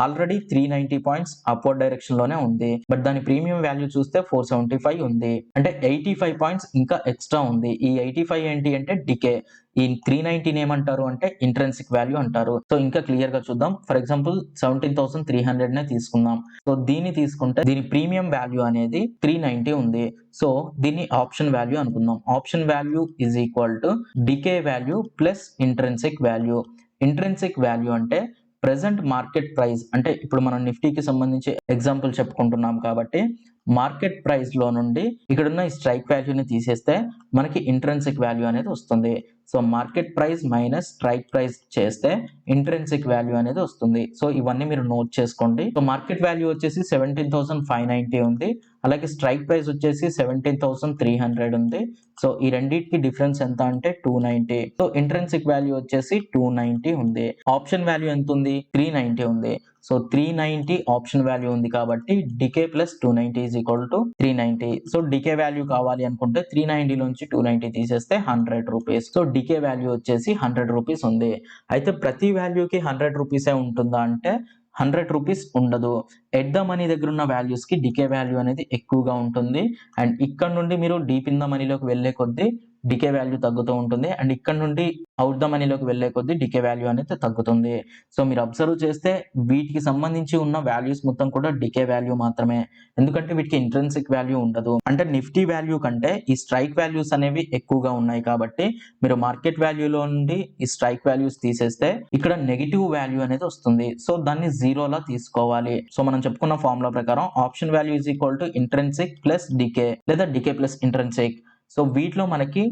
ఆల్రెడీ 390 పాయింట్స్ అప్వర్డ్ డైరెక్షన్ లోనే ఉంది. బట్ దాని ప్రీమియం వాల్యూ చూస్తే 475 ఉంది. అంటే 85 పాయింట్స్ ఇంకా ఎక్స్ట్రా ఉంది. ఈ 85 ఏంటి అంటే డికే. ఈ 390 ఏమంటారు అంటే ఇంట్రెన్సిక్ వాల్యూ అంటారు. సో ఇంకా క్లియర్ గా చూద్దాం. ఫర్ ఎగ్జాంపుల్ 17,300 నే తీసుకుందాం. సో దీన్ని తీసుకుంటే దీని ప్రీమియం వాల్యూ అనేది 390 ఉంది. సో దీన్ని ఆప్షన్ వాల్యూ అనుకుందాం. Option value is equal to decay value plus intrinsic value. Intrinsic value అంటే ప్రెసెంట్ మార్కెట్ ప్రైస్, అంటే ఇప్పుడు మనం నిఫ్టీకి సంబంధించి ఎగ్జాంపుల్ చెప్పుకుంటున్నాం కాబట్టి మార్కెట్ ప్రైస్ లో నుండి ఇక్కడున్న ఈ స్ట్రైక్ వాల్యూని తీసేస్తే మనకి ఇంట్రెన్సిక్ వాల్యూ అనేది వస్తుంది. So market price minus strike price చేస్తే ఇంట్రెన్సిక్ వాల్యూ అనేది వస్తుంది. సో ఇవన్నీ మీరు నోట్ చేసుకోండి. సో మార్కెట్ వాల్యూ వచ్చేసి 17,590 ఉంది. అలాగే స్ట్రైక్ ప్రైస్ వచ్చేసి 17,300 ఉంది. సో ఈ రెండింటికి డిఫరెన్స్ ఎంత అంటే 290. సో ఇంట్రెన్సిక్ వాల్యూ వచ్చేసి 290 ఉంది. ఆప్షన్ వాల్యూ ఎంత ఉంది? 390 ఉంది. సో 390 ఆప్షన్ వాల్యూ ఉంది కాబట్టి decay plus 290 is equal to 390. So decay value కావాలి అనుకుంటే 390 నుంచి 290 తీసేస్తే 100 రూపీస్. సో డికే వాల్యూ వచ్చేసి 100 రూపీస్ ఉంది. అయితే ప్రతి వాల్యూకి 100 రూపీసే ఉంటుందా అంటే 100 రూపీస్ ఉండదు. ఎట్ ద మనీ దగ్గర ఉన్న వాల్యూస్ కి డికే వాల్యూ అనేది ఎక్కువగా ఉంటుంది. అండ్ ఇక్కడ నుండి మీరు డీప్ ఇన్ ద మనీలోకి వెళ్లే కొద్దీ డికే వాల్యూ తగ్గుతూ ఉంటుంది. అండ్ ఇక్కడ నుండి అవుట్ ద మనీలోకి వెళ్లే కొద్దీ డికే వాల్యూ అనేది తగ్గుతుంది. సో మీరు అబ్జర్వ్ చేస్తే వీటికి సంబంధించి ఉన్న వాల్యూస్ మొత్తం కూడా డికే వాల్యూ మాత్రమే. ఎందుకంటే వీటికి ఇంట్రెన్సిక్ వాల్యూ ఉండదు. అంటే నిఫ్టీ వాల్యూ కంటే ఈ స్ట్రైక్ వాల్యూస్ అనేవి ఎక్కువగా ఉన్నాయి కాబట్టి మీరు మార్కెట్ వాల్యూలో నుండి ఈ స్ట్రైక్ వాల్యూస్ తీసేస్తే ఇక్కడ నెగిటివ్ వాల్యూ అనేది వస్తుంది. సో దాన్ని జీరోలా తీసుకోవాలి. సో మనం చెప్పుకున్న ఫార్ములా ప్రకారం option value is equal to intrinsic plus decay లేదా డికే ప్లస్ ఇంట్రెన్సిక్. సో వీటిలో మనకి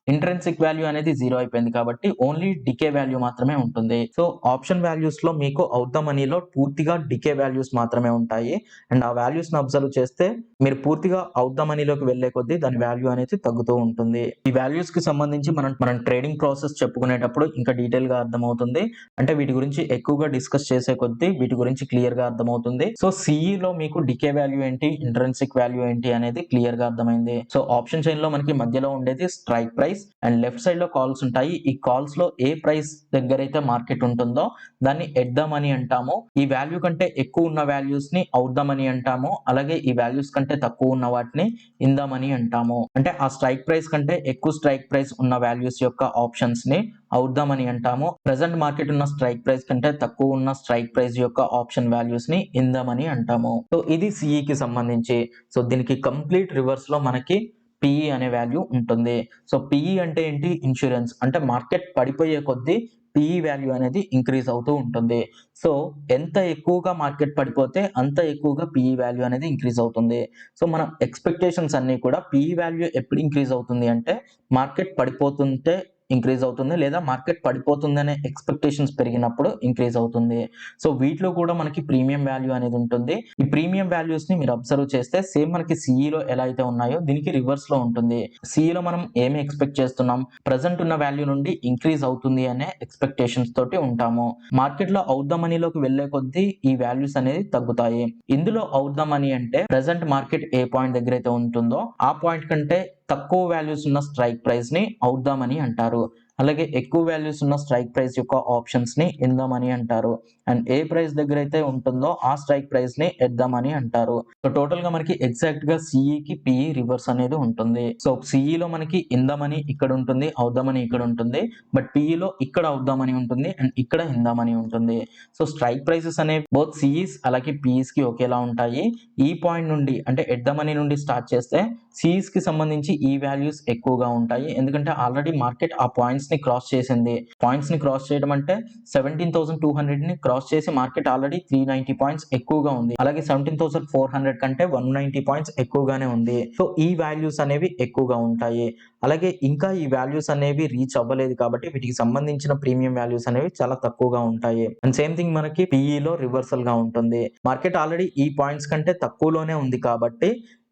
ఇంట్రెన్సిక్ వాల్యూ అనేది జీరో అయిపోయింది కాబట్టి ఓన్లీ డికే వాల్యూ మాత్రమే ఉంటుంది. సో ఆప్షన్ వాల్యూస్ లో మీకు అవుట్ ద మనీలో పూర్తిగా డికే వాల్యూస్ మాత్రమే ఉంటాయి. అండ్ ఆ వాల్యూస్ ని అబ్జర్వ్ చేస్తే మీరు పూర్తిగా అవుట్ ద మనీలోకి వెళ్లే కొద్దీ దాని వాల్యూ అనేది తగ్గుతూ ఉంటుంది. ఈ వాల్యూస్ కి సంబంధించి మనం ట్రేడింగ్ ప్రాసెస్ చెప్పుకునేటప్పుడు ఇంకా డీటెయిల్ గా అర్థమవుతుంది. అంటే వీటి గురించి ఎక్కువగా డిస్కస్ చేసే కొద్దీ వీటి గురించి క్లియర్ గా అర్థమవుతుంది. సో సిఈ లో మీకు డికే వాల్యూ ఏంటి, ఇంట్రెన్సిక్ వాల్యూ ఏంటి అనేది క్లియర్ గా అర్థమైంది. సో ఆప్షన్ చైన్ లో మనకి మధ్యలో ఉండేది strike price and left side లో కాల్స్ ఉంటాయి. ఈ కాల్స్ లో ఏ ప్రైస్ దగ్గర అయితే మార్కెట్ ఉంటుందో దాన్ని ఎట్ ద మనీ అంటాము. ఈ వాల్యూ కంటే ఎక్కువ ఉన్న వాల్యూస్ ని అవుట్ ద మనీ అంటాము. అలాగే ఈ వాల్యూస్ కంటే తక్కువ ఉన్న వాటిని ఇన్ ద మనీ అంటాము. అంటే ఆ స్ట్రైక్ ప్రైస్ కంటే ఎక్కువ స్ట్రైక్ ప్రైస్ ఉన్న వాల్యూస్ యొక్క ఆప్షన్స్ ని అవుట్ ద మనీ అంటాము. ప్రెసెంట్ మార్కెట్ ఉన్న స్ట్రైక్ ప్రైస్ కంటే తక్కువ ఉన్న స్ట్రైక్ ప్రైస్ యొక్క ఆప్షన్ వాల్యూస్ ని ఇన్ ద మనీ అంటాము. సో ఇది సిఈకి సంబంధించి. సో దీనికి కంప్లీట్ రివర్స్ లో మనకి పిఈ అనే వాల్యూ ఉంటుంది. సో పిఈ అంటే ఏంటి? ఇన్సూరెన్స్. అంటే మార్కెట్ పడిపోయే కొద్దీ పిఈ వాల్యూ అనేది ఇంక్రీజ్ అవుతూ ఉంటుంది. సో ఎంత ఎక్కువగా మార్కెట్ పడిపోతే అంత ఎక్కువగా పిఈ వాల్యూ అనేది ఇంక్రీజ్ అవుతుంది. సో మన ఎక్స్పెక్టేషన్స్ అన్ని కూడా పిఈ వాల్యూ ఎప్పుడు ఇంక్రీజ్ అవుతుంది అంటే మార్కెట్ పడిపోతుంటే ఇంక్రీజ్ అవుతుంది, లేదా మార్కెట్ పడిపోతుందనే ఎక్స్పెక్టేషన్స్ పెరిగినప్పుడు ఇంక్రీజ్ అవుతుంది. సో వీటిలో కూడా మనకి ప్రీమియం వాల్యూ అనేది ఉంటుంది. ఈ ప్రీమియం వాల్యూస్ ని మీరు అబ్జర్వ్ చేస్తే సేమ్ మనకి సిఈలో ఎలా అయితే ఉన్నాయో దీనికి రివర్స్ లో ఉంటుంది. సిఈలో మనం ఏమి ఎక్స్పెక్ట్ చేస్తున్నాం? ప్రెసెంట్ ఉన్న వాల్యూ నుండి ఇంక్రీజ్ అవుతుంది అనే ఎక్స్పెక్టేషన్స్ తోటి ఉంటాము. మార్కెట్ లో అవుట్ ద మనీలోకి వెళ్లే కొద్దీ ఈ వాల్యూస్ అనేది తగ్గుతాయి. ఇందులో అవుట్ ద మనీ అంటే ప్రెసెంట్ మార్కెట్ ఏ పాయింట్ దగ్గర అయితే ఉంటుందో ఆ పాయింట్ కంటే తక్కువ వాల్యూస్ ఉన్న స్ట్రైక్ ప్రైస్ ని అవుట్ ద మనీ అంటారు. అలాగే ఎక్కువ వాల్యూస్ ఉన్న స్ట్రైక్ ప్రైస్ యొక్క ఆప్షన్స్ ని ఇన్ ద మనీ అంటారు. అండ్ ఏ ప్రైస్ దగ్గర అయితే ఉంటుందో ఆ స్ట్రైక్ ప్రైస్ ని ఎట్ ద మనీ అంటారు. సో టోటల్ గా మనకి ఎగ్జాక్ట్ గా సిఈకి పిఈ రివర్స్ అనేది ఉంటుంది. సో సిఈలో మనకి ఇన్ ద మనీ ఇక్కడ ఉంటుంది, అవుట్ ద మనీ ఇక్కడ ఉంటుంది. బట్ పిఈలో ఇక్కడ అవుట్ ద మనీ ఉంటుంది అండ్ ఇక్కడ ఇన్ ద మనీ ఉంటుంది. సో స్ట్రైక్ ప్రైసెస్ అనేవి బోత్ సిఈస్ అలాగే పిఈస్ కి ఒకేలా ఉంటాయి. ఈ పాయింట్ నుండి అంటే ఎట్ ద మనీ నుండి స్టార్ట్ చేస్తే సిఈస్ కి సంబంధించి ఈ వాల్యూస్ ఎక్కువగా ఉంటాయి. ఎందుకంటే ఆల్రెడీ మార్కెట్ ఆ పాయింట్స్ ని క్రాస్ చేసింది. పాయింట్స్ ని క్రాస్ చేయడం అంటే 17,200 ని క్రాస్ చేసి మార్కెట్ ఆల్రెడీ 390 పాయింట్స్ ఎక్కువగా ఉంది. అలాగే 17,400 కంటే 190 పాయింట్స్ ఎక్కువగానే ఉంది. సో ఈ వాల్యూస్ అనేవి ఎక్కువగా ఉంటాయి. అలాగే ఇంకా ఈ వాల్యూస్ అనేవి రీచ్ అవ్వలేదు కాబట్టి వీటికి సంబంధించిన ప్రీమియం వాల్యూస్ అనేవి చాలా తక్కువగా ఉంటాయి. అండ్ సేమ్ థింగ్ మనకి పిఈలో రివర్సల్ గా ఉంటుంది. మార్కెట్ ఆల్రెడీ ఈ పాయింట్స్ కంటే తక్కువలోనే ఉంది కాబట్టి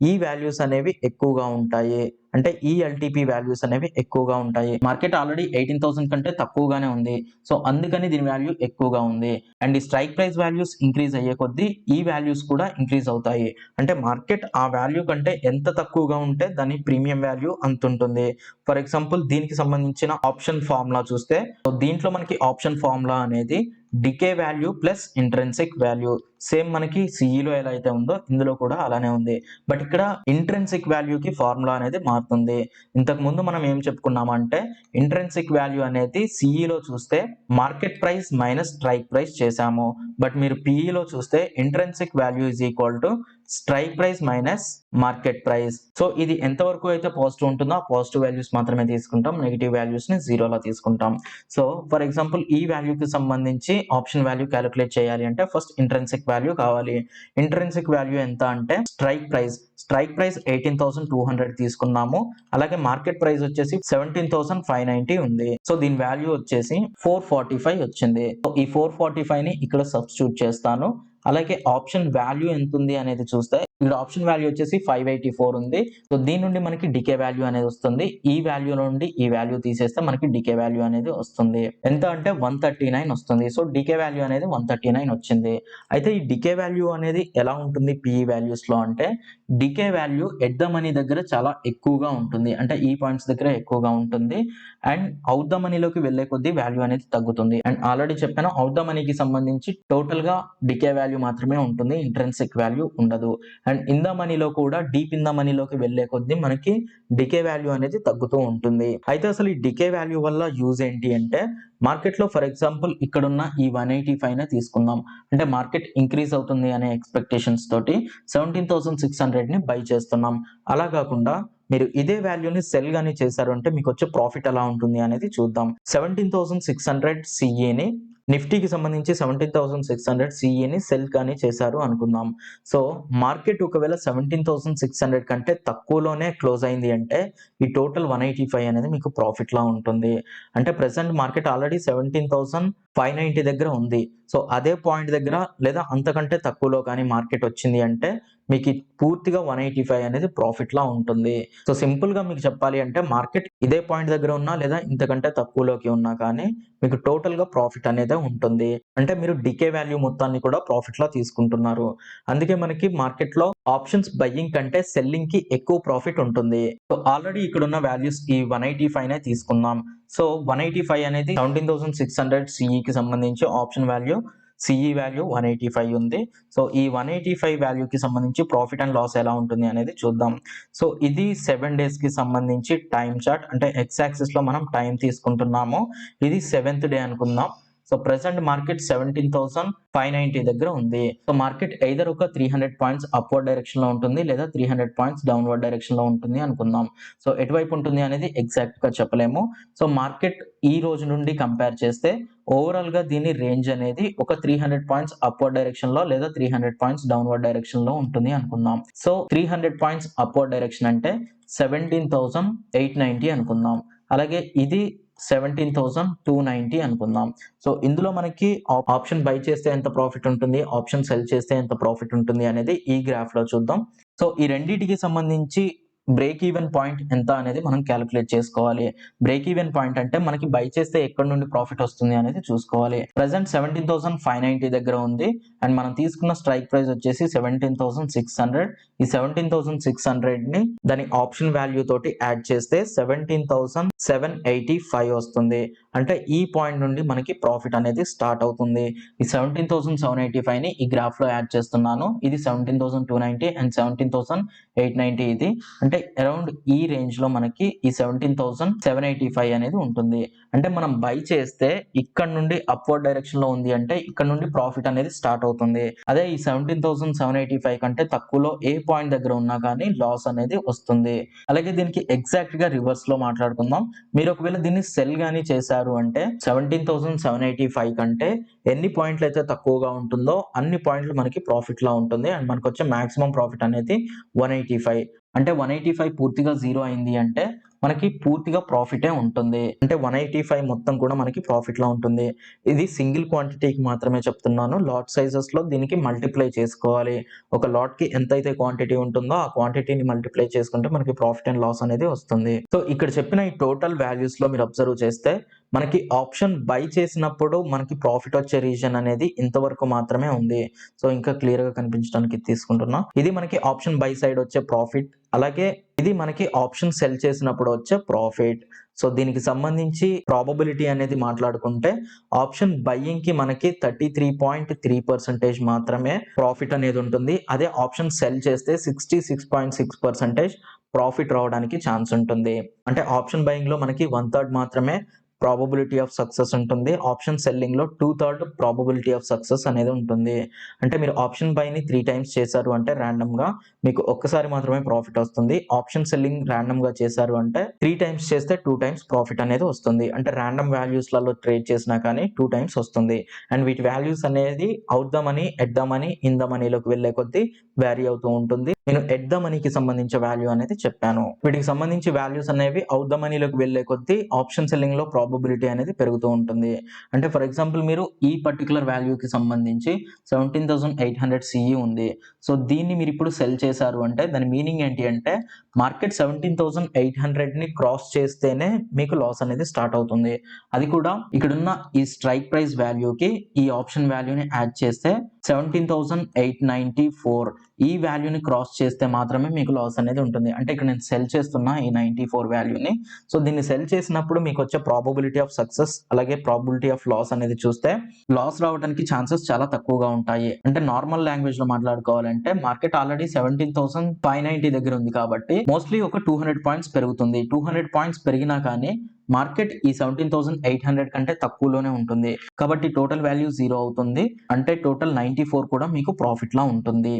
ఈ వాల్యూస్ అనేవి ఎక్కువగా ఉంటాయి. అంటే ఈ ఎల్టీపీ వాల్యూస్ అనేవి ఎక్కువగా ఉంటాయి. మార్కెట్ ఆల్రెడీ 18,000 కంటే తక్కువగానే ఉంది. సో అందుకని దీని వాల్యూ ఎక్కువగా ఉంది. అండ్ ఈ స్ట్రైక్ ప్రైస్ వాల్యూస్ ఇంక్రీజ్ అయ్యే కొద్దీ ఈ వాల్యూస్ కూడా ఇంక్రీజ్ అవుతాయి. అంటే మార్కెట్ ఆ వాల్యూ కంటే ఎంత తక్కువగా ఉంటే దాని ప్రీమియం వాల్యూ అంత ఉంటుంది. ఫర్ ఎగ్జాంపుల్ దీనికి సంబంధించిన ఆప్షన్ ఫార్ములా చూస్తే దీంట్లో మనకి ఆప్షన్ ఫార్ములా అనేది decay value plus intrinsic value same మనకి సిఈలో ఎలా అయితే ఉందో ఇందులో కూడా అలానే ఉంది. బట్ ఇక్కడ ఇంట్రెన్సిక్ వాల్యూకి ఫార్ములా అనేది మారుతుంది. ఇంతకు ముందు మనం ఏం చెప్పుకున్నామంటే ఇంట్రెన్సిక్ వాల్యూ అనేది సిఈలో చూస్తే market price minus strike price చేసాము. బట్ మీరు పిఈలో చూస్తే intrinsic value is equal to strike price minus market price. So ఇది ఎంతవరకు అయితే పాజిటివ్ ఉంటుందో ఆ పాజిటివ్ వాల్యూస్ మాత్రమే తీసుకుంటాం, నెగిటివ్ వాల్యూస్ ని జీరోలో తీసుకుంటాం. సో ఫర్ ఎగ్జాంపుల్ ఈ వాల్యూకి సంబంధించి ఆప్షన్ వాల్యూ క్యాలిక్యులేట్ చేయాలి అంటే ఫస్ట్ ఇంట్రెన్సిక్ వాల్యూ కావాలి. ఇంట్రెన్సిక్ వాల్యూ ఎంత అంటే స్ట్రైక్ ప్రైస్ 18,200 తీసుకున్నాము. అలాగే మార్కెట్ ప్రైస్ వచ్చేసి 17,590 ఉంది. సో దీని వాల్యూ వచ్చేసి 445 వచ్చింది. సో ఈ 445 ని ఇక్కడ సబ్స్టిట్యూట్ చేస్తాను. అలాగే ఆప్షన్ వాల్యూ ఎంత ఉంది అనేది చూస్తే ఇక్కడ ఆప్షన్ వాల్యూ వచ్చేసి 584 ఉంది. సో దీని నుండి మనకి డికే వాల్యూ అనేది వస్తుంది. ఈ వాల్యూ నుండి ఈ వాల్యూ తీసేస్తే మనకి డికే వాల్యూ అనేది వస్తుంది. ఎంత అంటే 139 వస్తుంది. సో డికే వాల్యూ అనేది 139 వచ్చింది. అయితే ఈ డికే వాల్యూ అనేది ఎలా ఉంటుంది పిఈ వాల్యూస్ లో అంటే decay value at the money దగ్గర చాలా ఎక్కువగా ఉంటుంది. అంటే ఈ పాయింట్స్ దగ్గర ఎక్కువగా ఉంటుంది. అండ్ అవుట్ ద మనీలోకి వెళ్లే కొద్దీ వాల్యూ అనేది తగ్గుతుంది. అండ్ ఆల్రెడీ చెప్పాను అవుట్ ద మనీకి సంబంధించి టోటల్ గా డికే వాల్యూ మాత్రమే ఉంటుంది, ఇంట్రెన్సిక్ వాల్యూ ఉండదు. అండ్ ఇన్ ద మనీలో కూడా డీప్ ఇన్ ద మనీలోకి వెళ్లే కొద్దీ మనకి డికే వాల్యూ అనేది తగ్గుతూ ఉంటుంది. అయితే అసలు ఈ డికే వాల్యూ వల్ల యూజ్ ఏంటి అంటే మార్కెట్ లో ఫర్ ఎగ్జాంపుల్ ఇక్కడున్న ఈ 185 నే తీసుకుందాం. అంటే మార్కెట్ ఇంక్రీజ్ అవుతుంది అనే ఎక్స్పెక్టేషన్స్ తోటి 17,600 ని బై చేస్తున్నాం. అలా కాకుండా మీరు ఇదే వాల్యూని సెల్ గానీ చేశారు అంటే మీకు వచ్చే ప్రాఫిట్ ఎలా ఉంటుంది అనేది చూద్దాం. 17,600 సిఈని నిఫ్టీకి సంబంధించి 17,600 సిఈని సెల్ కానీ చేశారు అనుకుందాం. సో మార్కెట్ ఒకవేళ 17,600 కంటే తక్కువలోనే క్లోజ్ అయింది అంటే ఈ టోటల్ 185 అనేది మీకు ప్రాఫిట్ లా ఉంటుంది. అంటే ప్రెసెంట్ మార్కెట్ ఆల్రెడీ 17,590 దగ్గర ఉంది. సో అదే పాయింట్ దగ్గర లేదా అంతకంటే తక్కువలో కానీ మార్కెట్ వచ్చింది అంటే మీకు పూర్తిగా 185 అనేది ప్రాఫిట్ లా ఉంటుంది. సో సింపుల్ గా మీకు చెప్పాలి అంటే మార్కెట్ ఇదే పాయింట్ దగ్గర ఉన్నా లేదా ఇంతకంటే తక్కువలోకి ఉన్నా కానీ మీకు టోటల్ గా ప్రాఫిట్ అనేది ఉంటుంది. అంటే మీరు డికే వాల్యూ మొత్తాన్ని కూడా ప్రాఫిట్ లా తీసుకుంటున్నారు. అందుకే మనకి మార్కెట్ లో ఆప్షన్స్ బయ్యింగ్ కంటే సెల్లింగ్ కి ఎక్కువ ప్రాఫిట్ ఉంటుంది. సో ఆల్రెడీ ఇక్కడ ఉన్న వాల్యూస్ ఈ 185 నే తీసుకుందాం. సో 185 అనేది 17,600 సిఈకి సంబంధించి ఆప్షన్ వాల్యూ, సిఈ వాల్యూ 185 ఉంది. సో ఈ 185 వాల్యూకి సంబంధించి ప్రాఫిట్ అండ్ లాస్ ఎలా ఉంటుంది అనేది చూద్దాం. సో ఇది 7 డేస్ కి సంబంధించి టైం చార్ట్. అంటే ఎక్స్ యాక్సిస్ లో మనం టైం తీసుకుంటున్నాము. ఇది 7th డే అనుకుందాం. సో ప్రెసెంట్ మార్కెట్ 17,590 దగ్గర ఉంది. సో మార్కెట్ ఎయిదర్ ఒక 300 పాయింట్స్ అప్వర్డ్ డైరెక్షన్ లో ఉంటుంది లేదా 300 పాయింట్స్ డౌన్వర్డ్ డైరెక్షన్ లో ఉంటుంది అనుకుందాం. సో ఎటువైపు ఉంటుంది అనేది ఎగ్జాక్ట్ గా చెప్పలేము. సో మార్కెట్ ఈ రోజు నుండి కంపేర్ చేస్తే ఓవరాల్ గా దీని రేంజ్ అనేది ఒక 300 పాయింట్స్ అప్వర్డ్ డైరెక్షన్ లో లేదా 300 పాయింట్స్ డౌన్వర్డ్ డైరెక్షన్ లో ఉంటుంది అనుకుందాం. సో 300 పాయింట్స్ అప్వర్డ్ డైరెక్షన్ అంటే 17,890 అనుకుందాం. అలాగే ఇది 17,290 అనుకుందాం. సో ఇందులో మనకి ఆప్షన్ బై చేస్తే ఎంత ప్రాఫిట్ ఉంటుంది, ఆప్షన్ సెల్ చేస్తే ఎంత ప్రాఫిట్ ఉంటుంది అనేది ఈ గ్రాఫ్ లో చూద్దాం. సో ఈ రెండింటికి సంబంధించి బ్రేక్ ఈవెన్ పాయింట్ ఎంత అనేది మనం క్యాలిక్యులేట్ చేసుకోవాలి. బ్రేక్ ఈవెన్ పాయింట్ అంటే మనకి బై చేస్తే ఎక్కడి నుండి ప్రాఫిట్ వస్తుంది అనేది చూసుకోవాలి. ప్రెసెంట్ 17,590 దగ్గర ఉంది అండ్ మనం తీసుకున్న స్ట్రైక్ ప్రైస్ వచ్చేసి 17,600. ఈ 17,600 ని దాని ఆప్షన్ వాల్యూ తోటి యాడ్ చేస్తే 17,785 వస్తుంది. అంటే ఈ పాయింట్ నుండి మనకి ప్రాఫిట్ అనేది స్టార్ట్ అవుతుంది. ఈ 17,785 ని ఈ గ్రాఫ్ లో యాడ్ చేస్తున్నాను. ఇది 17,290 అండ్ 17,890 ఇది. అంటే అరౌండ్ ఈ రేంజ్ లో మనకి ఈ 17,785 అనేది ఉంటుంది. అంటే మనం బై చేస్తే ఇక్కడ నుండి అప్వర్డ్ డైరెక్షన్ లో ఉంది అంటే ఇక్కడ నుండి ప్రాఫిట్ అనేది స్టార్ట్ అవుతుంది. అదే ఈ 17,785 కంటే తక్కువలో ఏ పాయింట్ దగ్గర ఉన్నా కానీ లాస్ అనేది వస్తుంది. అలాగే దీనికి ఎగ్జాక్ట్ గా రివర్స్ లో మాట్లాడుకుందాం. మీరు ఒకవేళ దీన్ని సెల్ గానీ చేశారు అంటే 17,785 కంటే ఎన్ని పాయింట్లు అయితే తక్కువగా ఉంటుందో అన్ని పాయింట్లు మనకి ప్రాఫిట్ లా ఉంటుంది అండ్ మనకు వచ్చే మాక్సిమం ప్రాఫిట్ అనేది 185. అంటే 185 పూర్తిగా జీరో అయింది అంటే మనకి పూర్తిగా ప్రాఫిటే ఉంటుంది. అంటే 185 మొత్తం కూడా మనకి ప్రాఫిట్ లో ఉంటుంది. ఇది సింగిల్ క్వాంటిటీకి మాత్రమే చెప్తున్నాను. లాట్ సైజెస్ లో దీనికి మల్టిప్లై చేసుకోవాలి. ఒక లాట్ కి ఎంతైతే క్వాంటిటీ ఉంటుందో ఆ క్వాంటిటీని మల్టిప్లై చేసుకుంటే మనకి ప్రాఫిట్ అండ్ లాస్ అనేది వస్తుంది. సో ఇక్కడ చెప్పిన ఈ టోటల్ వాల్యూస్ లో మీరు అబ్జర్వ్ చేస్తే మనకి ఆప్షన్ బై చేసినప్పుడు మనకి ప్రాఫిట్ వచ్చే రీజన్ అనేది ఇంతవరకు మాత్రమే ఉంది. సో ఇంకా క్లియర్ గా కనిపించడానికి తీసుకుంటున్నా. ఇది మనకి ఆప్షన్ బై సైడ్ వచ్చే ప్రాఫిట్. అలాగే ఇది మనకి ఆప్షన్ సెల్ చేసినప్పుడు వచ్చే ప్రాఫిట్. సో దీనికి సంబంధించి ప్రాబబిలిటీ అనేది మాట్లాడుకుంటే ఆప్షన్ బయ్యింగ్ కి మనకి 33.3% మాత్రమే ప్రాఫిట్ అనేది ఉంటుంది. అదే ఆప్షన్ సెల్ చేస్తే 66.6% ప్రాఫిట్ రావడానికి ఛాన్స్ ఉంటుంది. అంటే ఆప్షన్ బయింగ్ లో మనకి 1/3 మాత్రమే ప్రాబబిలిటీ ఆఫ్ సక్సెస్ ఉంటుంది. ఆప్షన్ సెల్లింగ్ లో 2/3 ప్రాబబిలిటీ ఆఫ్ సక్సెస్ అనేది ఉంటుంది. అంటే మీరు ఆప్షన్ బై ని 3 టైమ్స్ చేశారు అంటే ర్యాండమ్ గా మీకు ఒక్కసారి మాత్రమే ప్రాఫిట్ వస్తుంది. ఆప్షన్ సెల్లింగ్ ర్యాండమ్ గా చేశారు అంటే 3 టైమ్స్ చేస్తే 2 టైమ్స్ ప్రాఫిట్ అనేది వస్తుంది. అంటే ర్యాండమ్ వాల్యూస్ లలో ట్రేడ్ చేసినా కానీ 2 టైమ్స్ వస్తుంది. అండ్ వీటి వాల్యూస్ అనేది out the money, at the money, in the మనీలోకి వెళ్లే కొద్దీ వ్యారీ అవుతూ ఉంటుంది. నేను ఎట్ ద మనీకి సంబంధించిన వాల్యూ అనేది చెప్పాను. వీటికి సంబంధించి వాల్యూస్ అనేవి అవుట్ ద మనీలోకి వెళ్లే కొద్దీ ఆప్షన్ సెల్లింగ్ లో ప్రాబబిలిటీ అనేది పెరుగుతూ ఉంటుంది. అంటే ఫర్ ఎగ్జాంపుల్ మీరు ఈ పర్టికులర్ వాల్యూకి సంబంధించి 17,800 CE ఉంది. సో దీన్ని మీరు ఇప్పుడు సెల్ చేశారు అంటే దాని మీనింగ్ ఏంటి అంటే మార్కెట్ 17,800 ని క్రాస్ చేస్తేనే మీకు లాస్ అనేది స్టార్ట్ అవుతుంది. అది కూడా ఇక్కడున్న ఈ స్ట్రైక్ ప్రైస్ వాల్యూకి ఈ ఆప్షన్ వాల్యూని యాడ్ చేస్తే 17,894 ఈ వాల్యూని క్రాస్ చేస్తే మాత్రమే మీకు లాస్ అనేది ఉంటుంది. అంటే ఇక్కడ నేను సెల్ చేస్తున్నా ఈ 94 వాల్యూని. సో దీన్ని సెల్ చేసినప్పుడు మీకు వచ్చే ప్రాబబిలిటీ ఆఫ్ సక్సెస్ అలాగే ప్రాబబిలిటీ ఆఫ్ లాస్ అనేది చూస్తే లాస్ రావడానికి ఛాన్సెస్ చాలా తక్కువగా ఉంటాయి. అంటే నార్మల్ లాంగ్వేజ్ లో మాట్లాడుకోవాలంటే మార్కెట్ ఆల్రెడీ 17,590 దగ్గర ఉంది కాబట్టి మోస్ట్లీ ఒక 200 పాయింట్స్ పెరుగుతుంది. 200 పాయింట్స్ పెరిగినా కానీ మార్కెట్ ఈ 17,800 కంటే తక్కువలోనే ఉంటుంది. కాబట్టి టోటల్ వాల్యూ 0 అవుతుంది. అంటే టోటల్ 94 కూడా మీకు ప్రాఫిట్ లా ఉంటుంది.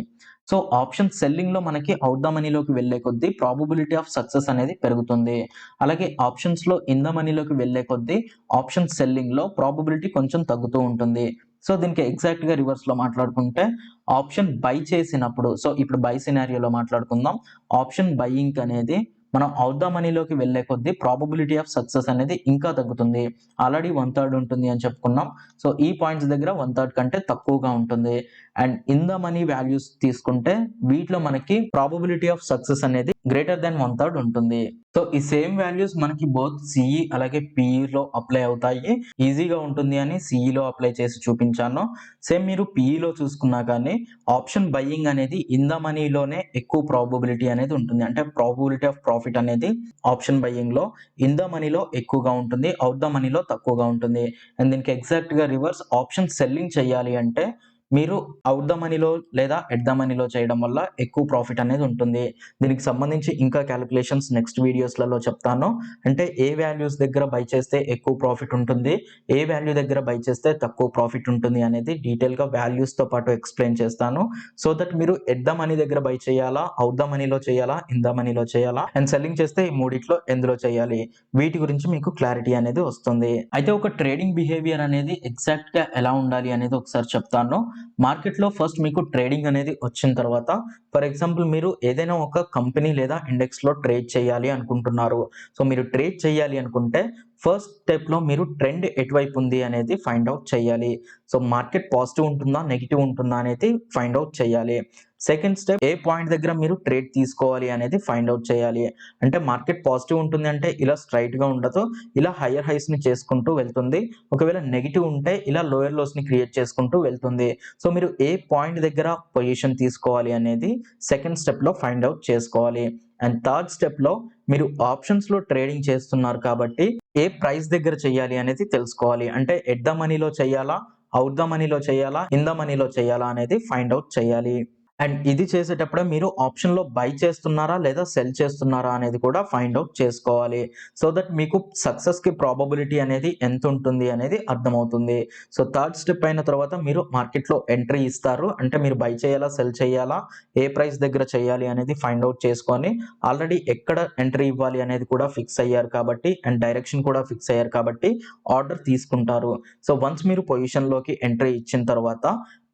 సో ఆప్షన్ సెల్లింగ్ లో మనకి అవుట్ ద మనీలోకి వెళ్లే కొద్దీ ప్రాబబిలిటీ ఆఫ్ సక్సెస్ అనేది పెరుగుతుంది. అలాగే ఆప్షన్స్ లో ఇన్ ద మనీలోకి వెళ్లే కొద్దీ ఆప్షన్ సెల్లింగ్ లో ప్రాబబిలిటీ కొంచెం తగ్గుతూ ఉంటుంది. సో దీనికి ఎగ్జాక్ట్ గా రివర్స్ లో మాట్లాడుకుంటే ఆప్షన్ బై చేసినప్పుడు, సో ఇప్పుడు బై సినారియోలో మాట్లాడుకుందాం. ఆప్షన్ బయింగ్ అనేది మనం అవుట్ ద మనీలోకి వెళ్లే కొద్దీ ప్రాబబిలిటీ ఆఫ్ సక్సెస్ అనేది ఇంకా తగ్గుతుంది. ఆల్రెడీ 1/3 ఉంటుంది అని చెప్పుకున్నాం. సో ఈ పాయింట్స్ దగ్గర 1/3 కంటే తక్కువగా ఉంటుంది. And in the money values తీసుకుంటే వీటిలో మనకి ప్రాబబిలిటీ ఆఫ్ సక్సెస్ అనేది గ్రేటర్ దాన్ 1/3 ఉంటుంది. సో ఈ సేమ్ వాల్యూస్ మనకి బోత్ సిఈ అలాగే పిఈ లో అప్లై అవుతాయి. ఈజీగా ఉంటుంది అని సిఈ లో అప్లై చేసి చూపించాను. సేమ్ మీరు పిఈ లో చూసుకున్నా కానీ ఆప్షన్ బయింగ్ అనేది ఇన్ ద మనీలోనే ఎక్కువ ప్రాబబిలిటీ అనేది ఉంటుంది. అంటే ప్రాబబిలిటీ ఆఫ్ ప్రాఫిట్ అనేది ఆప్షన్ బయింగ్ లో ఇన్ ద మనీలో ఎక్కువగా ఉంటుంది, అవుట్ ద మనీలో తక్కువగా ఉంటుంది. అండ్ దీనికి ఎగ్జాక్ట్ గా రివర్స్ ఆప్షన్ సెల్లింగ్ చేయాలి అంటే మీరు అవుట్ ద మనీలో లేదా ఎట్ ద మనీలో చేయడం వల్ల ఎక్కువ ప్రాఫిట్ అనేది ఉంటుంది. దీనికి సంబంధించి ఇంకా క్యాలిక్యులేషన్స్ నెక్స్ట్ వీడియోస్లలో చెప్తాను. అంటే ఏ వాల్యూస్ దగ్గర బై చేస్తే ఎక్కువ ప్రాఫిట్ ఉంటుంది, ఏ వాల్యూ దగ్గర బై చేస్తే తక్కువ ప్రాఫిట్ ఉంటుంది అనేది డీటెయిల్ గా వాల్యూస్ తో పాటు ఎక్స్ప్లెయిన్ చేస్తాను. సో దట్ మీరు ఎట్ ద మనీ దగ్గర బై చేయాలా, అవుట్ ద మనీలో చేయాలా, ఇన్ ద మనీలో చేయాలా, అండ్ సెల్లింగ్ చేస్తే ఈ మూడిట్లో ఎందులో చేయాలి, వీటి గురించి మీకు క్లారిటీ అనేది వస్తుంది. అయితే ఒక ట్రేడింగ్ బిహేవియర్ అనేది ఎగ్జాక్ట్ గా ఎలా ఉండాలి అనేది ఒకసారి చెప్తాను. మార్కెట్ లో ఫస్ట్ మీకు ట్రేడింగ్ అనేది వచ్చిన తర్వాత ఫర్ ఎగ్జాంపుల్ మీరు ఏదైనా ఒక కంపెనీ లేదా ఇండెక్స్ లో ట్రేడ్ చేయాలి అనుకుంటున్నారు. సో మీరు ట్రేడ్ చేయాలి అనుకుంటే ఫస్ట్ స్టెప్ లో మీరు ట్రెండ్ ఎటువైపు ఉంది అనేది ఫైండ్ అవుట్ చేయాలి. సో మార్కెట్ పాజిటివ్ ఉంటుందా నెగిటివ్ ఉంటుందా అనేది ఫైండ్ అవుట్ చేయాలి. సెకండ్ స్టెప్, ఏ పాయింట్ దగ్గర మీరు ట్రేడ్ తీసుకోవాలి అనేది ఫైండ్ అవుట్ చేయాలి. అంటే మార్కెట్ పాజిటివ్ ఉంటుంది అంటే ఇలా స్ట్రైట్ గా ఉండదు, ఇలా హైయర్ హైస్ ని చేసుకుంటూ వెళ్తుంది. ఒకవేళ నెగిటివ్ ఉంటే ఇలా లోయర్ లోస్ ని క్రియేట్ చేసుకుంటూ వెళ్తుంది. సో మీరు ఏ పాయింట్ దగ్గర పొజిషన్ తీసుకోవాలి అనేది సెకండ్ స్టెప్ లో ఫైండ్ అవుట్ చేసుకోవాలి. అండ్ థర్డ్ స్టెప్ లో మీరు ఆప్షన్స్ లో ట్రేడింగ్ చేస్తున్నారు కాబట్టి ఏ ప్రైస్ దగ్గర చేయాలి అనేది తెలుసుకోవాలి. అంటే ఎట్ ద మనీలో చేయాలా, అవుట్ ద మనీలో చేయాలా, ఇన్ ద మనీలో చేయాలా అనేది ఫైండ్ అవుట్ చేయాలి. అండ్ ఇది చేసేటప్పుడే మీరు ఆప్షన్ లో బై చేస్తున్నారా లేదా సెల్ చేస్తున్నారా అనేది కూడా ఫైండ్ అవుట్ చేసుకోవాలి. సో దట్ మీకు సక్సెస్ కి ప్రాబబిలిటీ అనేది ఎంత ఉంటుంది అనేది అర్థమవుతుంది. సో థర్డ్ స్టెప్ అయిన తర్వాత మీరు మార్కెట్ లో ఎంట్రీ ఇస్తారు. అంటే మీరు బై చేయాలా, సెల్ చేయాలా, ఏ ప్రైస్ దగ్గర చేయాలి అనేది ఫైండ్ అవుట్ చేసుకొని ఆల్రెడీ ఎక్కడ ఎంట్రీ ఇవ్వాలి అనేది కూడా ఫిక్స్ అయ్యారు కాబట్టి, అండ్ డైరెక్షన్ కూడా ఫిక్స్ అయ్యారు కాబట్టి ఆర్డర్ తీసుకుంటారు. సో వన్స్ మీరు పొజిషన్ లోకి ఎంట్రీ ఇచ్చిన తర్వాత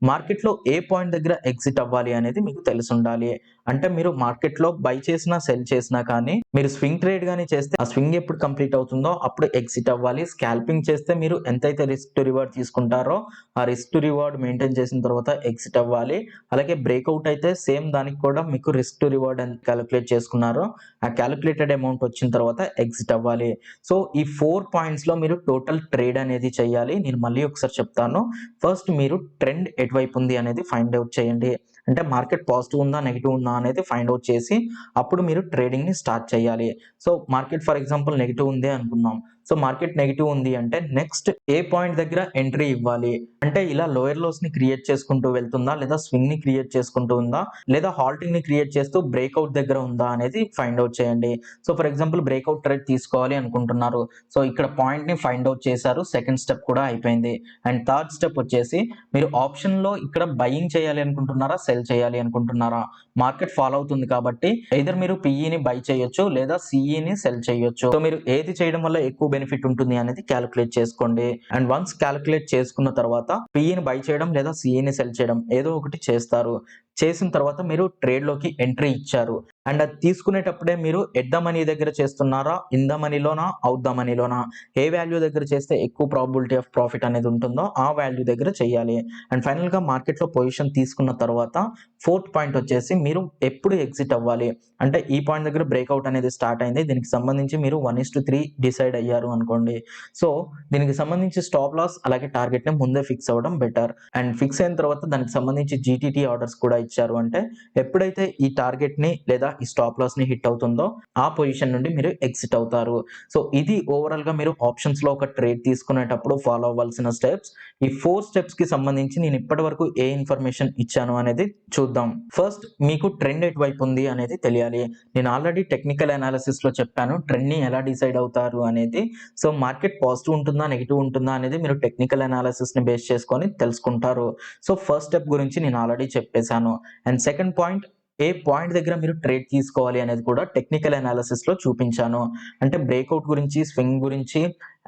మార్కెట్ లో ఏ పాయింట్ దగ్గర ఎగ్జిట్ అవ్వాలి అనేది మీకు తెలిసి ఉండాలి. అంటే మీరు మార్కెట్ లో బై చేసినా సెల్ చేసినా కానీ మీరు స్వింగ్ ట్రేడ్ గానీ చేస్తే ఆ స్వింగ్ ఎప్పుడు కంప్లీట్ అవుతుందో అప్పుడు ఎగ్జిట్ అవ్వాలి. స్కాల్పింగ్ చేస్తే మీరు ఎంతైతే రిస్క్ టు రివార్డ్ తీసుకుంటారో ఆ రిస్క్ టు రివార్డ్ మెయింటైన్ చేసిన తర్వాత ఎగ్జిట్ అవ్వాలి. అలాగే బ్రేక్అవుట్ అయితే సేమ్ దానికి కూడా మీకు రిస్క్ టు రివార్డ్ ఎంత క్యాలిక్యులేట్ చేసుకున్నారో ఆ క్యాలిక్యులేటెడ్ అమౌంట్ వచ్చిన తర్వాత ఎగ్జిట్ అవ్వాలి. సో ఈ 4 పాయింట్స్ లో మీరు టోటల్ ట్రేడ్ అనేది చేయాలి. నేను మళ్ళీ ఒకసారి చెప్తాను. ఫస్ట్ మీరు ట్రెండ్ ఎటువైపు ఉంది అనేది ఫైండ్ అవుట్ చేయండి. అంటే మార్కెట్ పాజిటివ్ ఉందా, నెగిటివ్ ఉందా అనేది ఫైండ్ అవుట్ చేసి అప్పుడు మీరు ట్రేడింగ్ ని స్టార్ట్ చేయాలి. So market for example negative ఉంది అనుకుందాం. సో మార్కెట్ నెగిటివ్ ఉంది అంటే నెక్స్ట్ ఏ పాయింట్ దగ్గర ఎంట్రీ ఇవ్వాలి. అంటే ఇలా లోయర్ లోస్ ని క్రియేట్ చేసుకుంటూ వెళ్తుందా, లేదా స్వింగ్ ని క్రియేట్ చేసుకుంటూ ఉందా, లేదా హాల్టింగ్ ని క్రియేట్ చేస్తూ బ్రేక్అవుట్ దగ్గర ఉందా అనేది ఫైండ్ అవుట్ చేయండి. So for example breakout trade తీసుకోవాలి అనుకుంటున్నారు. సో ఇక్కడ పాయింట్ ని ఫైండ్ అవుట్ చేశారు. సెకండ్ స్టెప్ కూడా అయిపోయింది. అండ్ థర్డ్ స్టెప్ వచ్చేసి మీరు ఆప్షన్ లో ఇక్కడ బయింగ్ చేయాలి అనుకుంటున్నారా, సెల్ చేయాలి అనుకుంటున్నారా. మార్కెట్ ఫాలో అవుతుంది కాబట్టి ఎయిదర్ మీరు పిఈని బై చేయొచ్చు లేదా సిఈని సెల్ చేయొచ్చు. సో మీరు ఏది చేయడం వల్ల ఎక్కువ బెనిఫిట్ ఉంటుంది అనేది క్యాలిక్యులేట్ చేసుకోండి. అండ్ వన్స్ క్యాలిక్యులేట్ చేసుకున్న తర్వాత పిఈని బై చేయడం లేదా సిఈని సెల్ చేయడం ఏదో ఒకటి చేస్తారు. చేసిన తర్వాత మీరు ట్రేడ్ లోకి ఎంట్రీ ఇచ్చారు. అండ్ అది తీసుకునేటప్పుడే మీరు ఎట్ ద మనీ దగ్గర చేస్తున్నారా, ఇన్ ద మనీలోనా, అవుట్ ద మనీలోనా, ఏ వాల్యూ దగ్గర చేస్తే ఎక్కువ ప్రాబిలిటీ ఆఫ్ ప్రాఫిట్ అనేది ఉంటుందో ఆ వాల్యూ దగ్గర చేయాలి. అండ్ ఫైనల్ గా మార్కెట్ లో పొజిషన్ తీసుకున్న తర్వాత ఫోర్త్ పాయింట్ వచ్చేసి మీరు ఎప్పుడు ఎగ్జిట్ అవ్వాలి. అంటే ఈ పాయింట్ దగ్గర బ్రేక్అవుట్ అనేది స్టార్ట్ అయింది. దీనికి సంబంధించి మీరు 1:3 డిసైడ్ అయ్యారు అనుకోండి. సో దీనికి సంబంధించి స్టాప్ లాస్ అలాగే టార్గెట్ ని ముందే ఫిక్స్ అవ్వడం బెటర్. అండ్ ఫిక్స్ అయిన తర్వాత దానికి సంబంధించి జీటీటీ ఆర్డర్స్ కూడా ఇచ్చారు. అంటే ఎప్పుడైతే ఈ టార్గెట్ ని లేదా ఈ స్టాప్ లాస్ ని హిట్ అవుతుందో ఆ పొజిషన్ నుండి మీరు ఎగ్జిట్ అవుతారు. సో ఇది ఓవరాల్ గా మీరు ఆప్షన్స్ లో ఒక ట్రేడ్ తీసుకునేటప్పుడు ఫాలో అవ్వాల్సిన స్టెప్స్. ఈ 4 స్టెప్స్ కి సంబంధించి నేను ఇప్పటి వరకు ఏ ఇన్ఫర్మేషన్ ఇచ్చాను అనేది చూద్దాం. ఫస్ట్ మీకు ట్రెండ్ ఎటువైపు ఉంది అనేది తెలియాలి. నేను ఆల్రెడీ టెక్నికల్ అనాలిసిస్ లో చెప్పాను ట్రెండ్ ని ఎలా డిసైడ్ అవుతారు అనేది. సో మార్కెట్ పాజిటివ్ ఉంటుందా, నెగిటివ్ ఉంటుందా అనేది మీరు టెక్నికల్ అనాలిసిస్ ని బేస్ చేసుకొని తెలుసుకుంటారు. సో ఫస్ట్ స్టెప్ గురించి నేను ఆల్రెడీ చెప్పేశాను. And second point, A point దగ్గర మీరు ట్రేడ్ తీసుకోవాలి అనేది కూడా టెక్నికల్ అనాలిసిస్ లో చూపించాను. అంటే బ్రేక్అవుట్ గురించి, స్వింగ్ గురించి,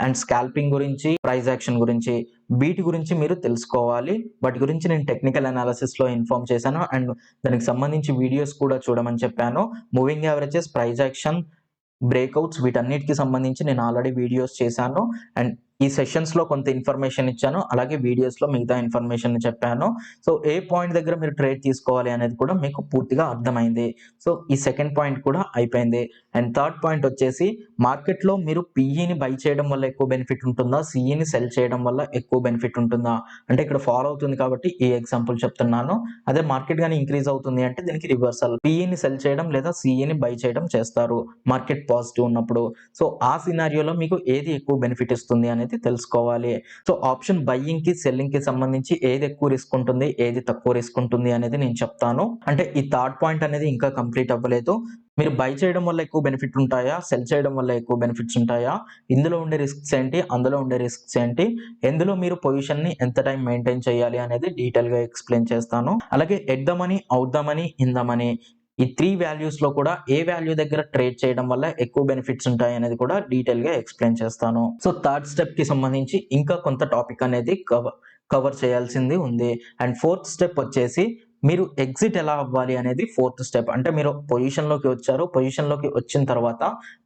అండ్ స్కాల్పింగ్ గురించి, ప్రైస్ యాక్షన్ గురించి, వీటి గురించి మీరు తెలుసుకోవాలి. వాటి గురించి నేను టెక్నికల్ అనాలిసిస్ లో ఇన్ఫార్మ్ చేశాను. అండ్ దానికి సంబంధించి వీడియోస్ కూడా చూడమని చెప్పాను. Moving averages, price action, breakouts వీటన్నిటికి సంబంధించి నేను ఆల్రెడీ వీడియోస్ చేశాను. అండ్ ఈ సెషన్స్ లో కొంత ఇన్ఫర్మేషన్ ఇచ్చాను. అలాగే వీడియోస్ లో మిగతా ఇన్ఫర్మేషన్ చెప్పాను. సో ఏ పాయింట్ దగ్గర మీరు ట్రేడ్ తీసుకోవాలి అనేది కూడా మీకు పూర్తిగా అర్థమైంది. సో ఈ సెకండ్ పాయింట్ కూడా అయిపోయింది. అండ్ థర్డ్ పాయింట్ వచ్చేసి మార్కెట్ లో మీరు పిఈని బై చేయడం వల్ల ఎక్కువ బెనిఫిట్ ఉంటుందా, సిఈని సెల్ చేయడం వల్ల ఎక్కువ బెనిఫిట్ ఉంటుందా. అంటే ఇక్కడ ఫాలో అవుతుంది కాబట్టి ఈ ఎగ్జాంపుల్ చెప్తున్నాను. అదే మార్కెట్ గానీ ఇంక్రీజ్ అవుతుంది అంటే దీనికి రివర్సల్, పిఈని సెల్ చేయడం లేదా సిఈని బై చేయడం చేస్తారు మార్కెట్ పాజిటివ్ ఉన్నప్పుడు. సో ఆ సినారియోలో మీకు ఏది ఎక్కువ బెనిఫిట్ ఇస్తుంది అనేది తెలుసుకోవాలి. సో ఆప్షన్ బయ్యింగ్ కి, సెల్లింగ్ కి సంబంధించి ఏది ఎక్కువ రిస్క్ ఉంటుంది, ఏది తక్కువ రిస్క్ ఉంటుంది అనేది నేను చెప్తాను. అంటే ఈ థర్డ్ పాయింట్ అనేది ఇంకా కంప్లీట్ అవ్వలేదు. మీరు బై చేయడం వల్ల ఎక్కువ బెనిఫిట్ ఉంటాయా, సెల్ చేయడం వల్ల ఎక్కువ బెనిఫిట్స్ ఉంటాయా, ఇందులో ఉండే రిస్క్స్ ఏంటి, అందులో ఉండే రిస్క్స్ ఏంటి, ఎందులో మీరు పొజిషన్ ని ఎంత టైం మెయింటైన్ చేయాలి అనేది డీటెయిల్ గా ఎక్స్ప్లెయిన్ చేస్తాను. అలాగే at the money, out the money, in the money, ఈ 3 వాల్యూస్ లో కూడా ఏ వాల్యూ దగ్గర ట్రేడ్ చేయడం వల్ల ఎక్కువ బెనిఫిట్స్ ఉంటాయి అనేది కూడా డీటెయిల్ గా ఎక్స్ప్లెయిన్ చేస్తాను. సో థర్డ్ స్టెప్ కి సంబంధించి ఇంకా కొంత టాపిక్ అనేది కవర్ చేయాల్సింది ఉంది. అండ్ ఫోర్త్ స్టెప్ వచ్చేసి మీరు ఎగ్జిట్ ఎలా అవ్వాలి అనేది ఫోర్త్ స్టెప్. అంటే మీరు పొజిషన్‌లోకి వచ్చారు. పొజిషన్‌లోకి వచ్చిన తర్వాత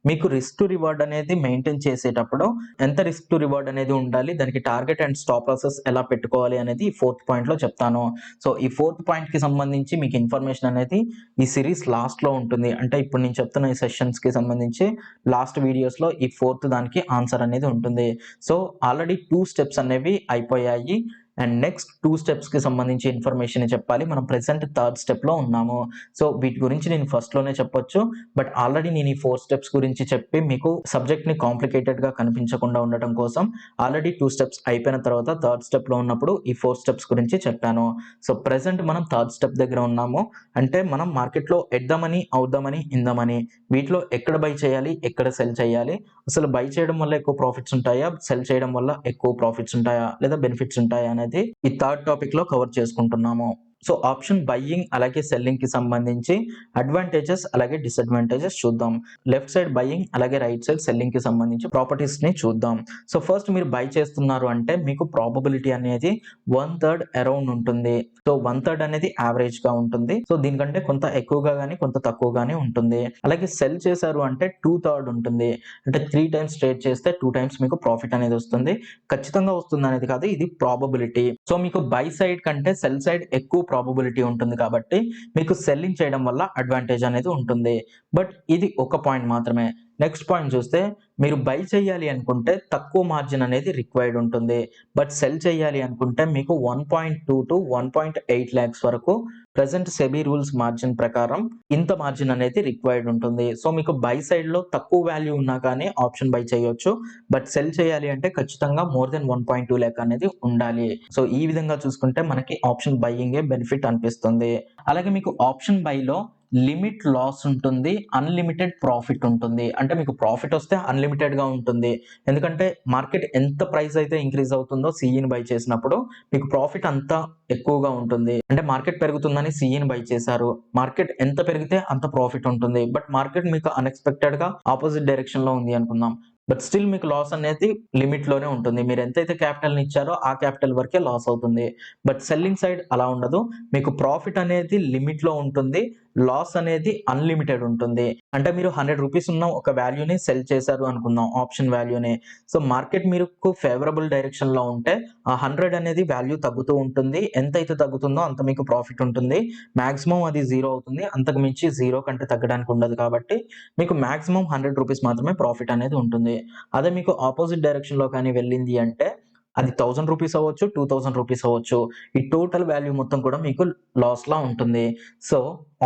మీకు రిస్క్ టు రివార్డ్ అనేది మెయింటైన్ చేసేటప్పుడు ఎంత రిస్క్ టు రివార్డ్ అనేది ఉండాలి, దానికి టార్గెట్ అండ్ స్టాప్ లాసెస్ ఎలా పెట్టుకోవాలి అనేది ఈ ఫోర్త్ పాయింట్‌లో చెప్తాను. సో, ఈ ఫోర్త్ పాయింట్‌కి సంబంధించి మీకు ఇన్ఫర్మేషన్ అనేది ఈ సిరీస్ లాస్ట్‌లో ఉంటుంది. అంటే ఇప్పుడు నేను చెప్తున్న ఈ సెషన్స్‌కి సంబంధించి లాస్ట్ వీడియోస్‌లో ఈ ఫోర్త్ దానికి ఆన్సర్ అనేది ఉంటుంది. సో, ఆల్రెడీ 2 స్టెప్స్ అనేవి అయిపోయాయి. అండ్ నెక్స్ట్ 2 స్టెప్స్‌కి సంబంధించి ఇన్ఫర్మేషన్ చెప్పాలి. మనం ప్రెజెంట్ థర్డ్ స్టెప్‌లో ఉన్నాము. సో, వీటి గురించి నేను ఫస్ట్‌లోనే చెప్పొచ్చు. బట్ ఆల్రెడీ నేను ఈ 4 స్టెప్స్ గురించి చెప్పి మీకు సబ్జెక్ట్‌ని కాంప్లికేటెడ్‌గా కనిపించకుండా ఉండటం కోసం ఆల్రెడీ 2 స్టెప్స్ అయిపోయిన తర్వాత థర్డ్ స్టెప్‌లో ఉన్నప్పుడు ఈ 4 స్టెప్స్ గురించి చెప్పాను. సో, ప్రెజెంట్ మనం థర్డ్ స్టెప్ దగ్గర ఉన్నాము. అంటే మనం మార్కెట్‌లో at the money, out the money, in the money వీటిలో ఎక్కడ బై చేయాలి, ఎక్కడ సెల్ చేయాలి, అసలు బై చేయడం వల్ల ఎక్కువ ప్రాఫిట్స్ ఉంటాయా, సెల్ చేయడం వల్ల ఎక్కువ ప్రాఫిట్స్ ఉంటాయా, లేదా బెనిఫిట్స్ ఉంటాయా అనేది ఈ థర్డ్ టాపిక్‌లో కవర్ చేసుకుంటున్నాము. సో, ఆప్షన్ బైయింగ్ అలాగే సెల్లింగ్‌కి సంబంధించి అడ్వాంటేజెస్ అలాగే డిసడ్వాంటేజెస్ చూద్దాం. లెఫ్ట్ సైడ్ బైయింగ్ అలాగే రైట్ సైడ్ సెల్లింగ్‌కి సంబంధించి ప్రాపర్టీస్‌ని చూద్దాం. సో, ఫస్ట్ మీరు బై చేస్తున్నారు అంటే మీకు ప్రాబబిలిటీ అనేది 1/3 అరౌండ్ ఉంటుంది. సో, 1/3 అనేది యావరేజ్‌గా ఉంటుంది. సో, దీనికంటే కొంత ఎక్కువగా గాని, కొంత తక్కువగానే ఉంటుంది. అలాగే సెల్ చేశారు అంటే 2/3 ఉంటుంది. అంటే 3 టైమ్స్ ట్రేడ్ చేస్తే 2 టైమ్స్ మీకు ప్రాఫిట్ అనేది వస్తుంది. ఖచ్చితంగా వస్తుంది అనేది కాదు, ఇది ప్రాబబిలిటీ. సో, మీకు బై సైడ్ కంటే సెల్ సైడ్ ఎక్కువ ప్రాబబిలిటీ ఉంటుంది కాబట్టి మీకు సెల్లింగ్ చేయడం వల్ల అడ్వాంటేజ్ అనేది ఉంటుంది. బట్ ఇది ఒక పాయింట్ మాత్రమే. నెక్స్ట్ పాయింట్ చూస్తే మీరు బై చేయాలి అనుకుంటే తక్కువ మార్జిన్ అనేది రిక్వైర్డ్ ఉంటుంది. బట్ సెల్ చేయాలి అనుకుంటే మీకు 1.2 టు 1.8 లాక్స్ వరకు ప్రెజెంట్ సెబీ రూల్స్ మార్జిన్ ప్రకారం ఇంత మార్జిన్ అనేది రిక్వైర్డ్ ఉంటుంది. సో, మీకు బై సైడ్‌లో తక్కువ వాల్యూ ఉన్నా కానీ ఆప్షన్ బై చేయొచ్చు. బట్ సెల్ చేయాలి అంటే ఖచ్చితంగా మోర్ దెన్ 1.2 లాక్ అనేది ఉండాలి. సో, ఈ విధంగా చూసుకుంటే మనకి ఆప్షన్ బైయింగే బెనిఫిట్ అనిపిస్తుంది. అలాగే మీకు ఆప్షన్ బైలో లిమిట్ లాస్ ఉంటుంది. అన్‌లిమిటెడ్ ప్రాఫిట్ ఉంటుంది. అంటే మీకు ప్రాఫిట్ వస్తే అన్‌లిమిటెడ్‌గా ఉంటుంది. ఎందుకంటే మార్కెట్ ఎంత ప్రైస్ అయితే ఇంక్రీజ్ అవుతుందో సీఈని బై చేసినప్పుడు మీకు ప్రాఫిట్ అంత ఎక్కువగా ఉంటుంది. అంటే మార్కెట్ పెరుగుతుందని సీఈని బై చేశారు. మార్కెట్ ఎంత పెరిగితే అంత ప్రాఫిట్ ఉంటుంది. బట్ మార్కెట్ మీకు అన్‌ఎక్స్‌పెక్టెడ్‌గా ఆపోజిట్ డైరెక్షన్‌లో ఉంది అనుకుందాం. బట్ స్టిల్ మీకు లాస్ అనేది లిమిట్‌లోనే ఉంటుంది. మీరు ఎంతైతే క్యాపిటల్‌ని ఇచ్చారో ఆ క్యాపిటల్ వరకే లాస్ అవుతుంది. బట్ సెల్లింగ్ సైడ్ అలా ఉండదు. మీకు ప్రాఫిట్ అనేది లిమిట్‌లో ఉంటుంది. లాస్ అనేది అన్‌లిమిటెడ్ ఉంటుంది. అంటే మీరు రూ. 100 ఉన్న ఒక వాల్యూని సెల్ చేశారు అనుకుందాం, ఆప్షన్ వాల్యూని. సో, మార్కెట్ మీకు ఫేవరబుల్ డైరెక్షన్‌లో ఉంటే ఆ 100 అనేది వాల్యూ తగ్గుతూ ఉంటుంది. ఎంతైతే తగ్గుతుందో అంత మీకు ప్రాఫిట్ ఉంటుంది. మాక్సిమం అది 0 అవుతుంది. అంతకు మించి 0 కంటే తగ్గడానికి ఉండదు కాబట్టి మీకు మాక్సిమం రూ. 100 మాత్రమే ప్రాఫిట్ అనేది ఉంటుంది. అదే మీకు ఆపోజిట్ డైరెక్షన్‌లో కానీ వెళ్ళింది అంటే అది రూ. 1000 అవ్వచ్చు, రూ. 2000 అవ్వచ్చు. ఈ టోటల్ వాల్యూ మొత్తం కూడా మీకు లాస్‌లా ఉంటుంది. సో,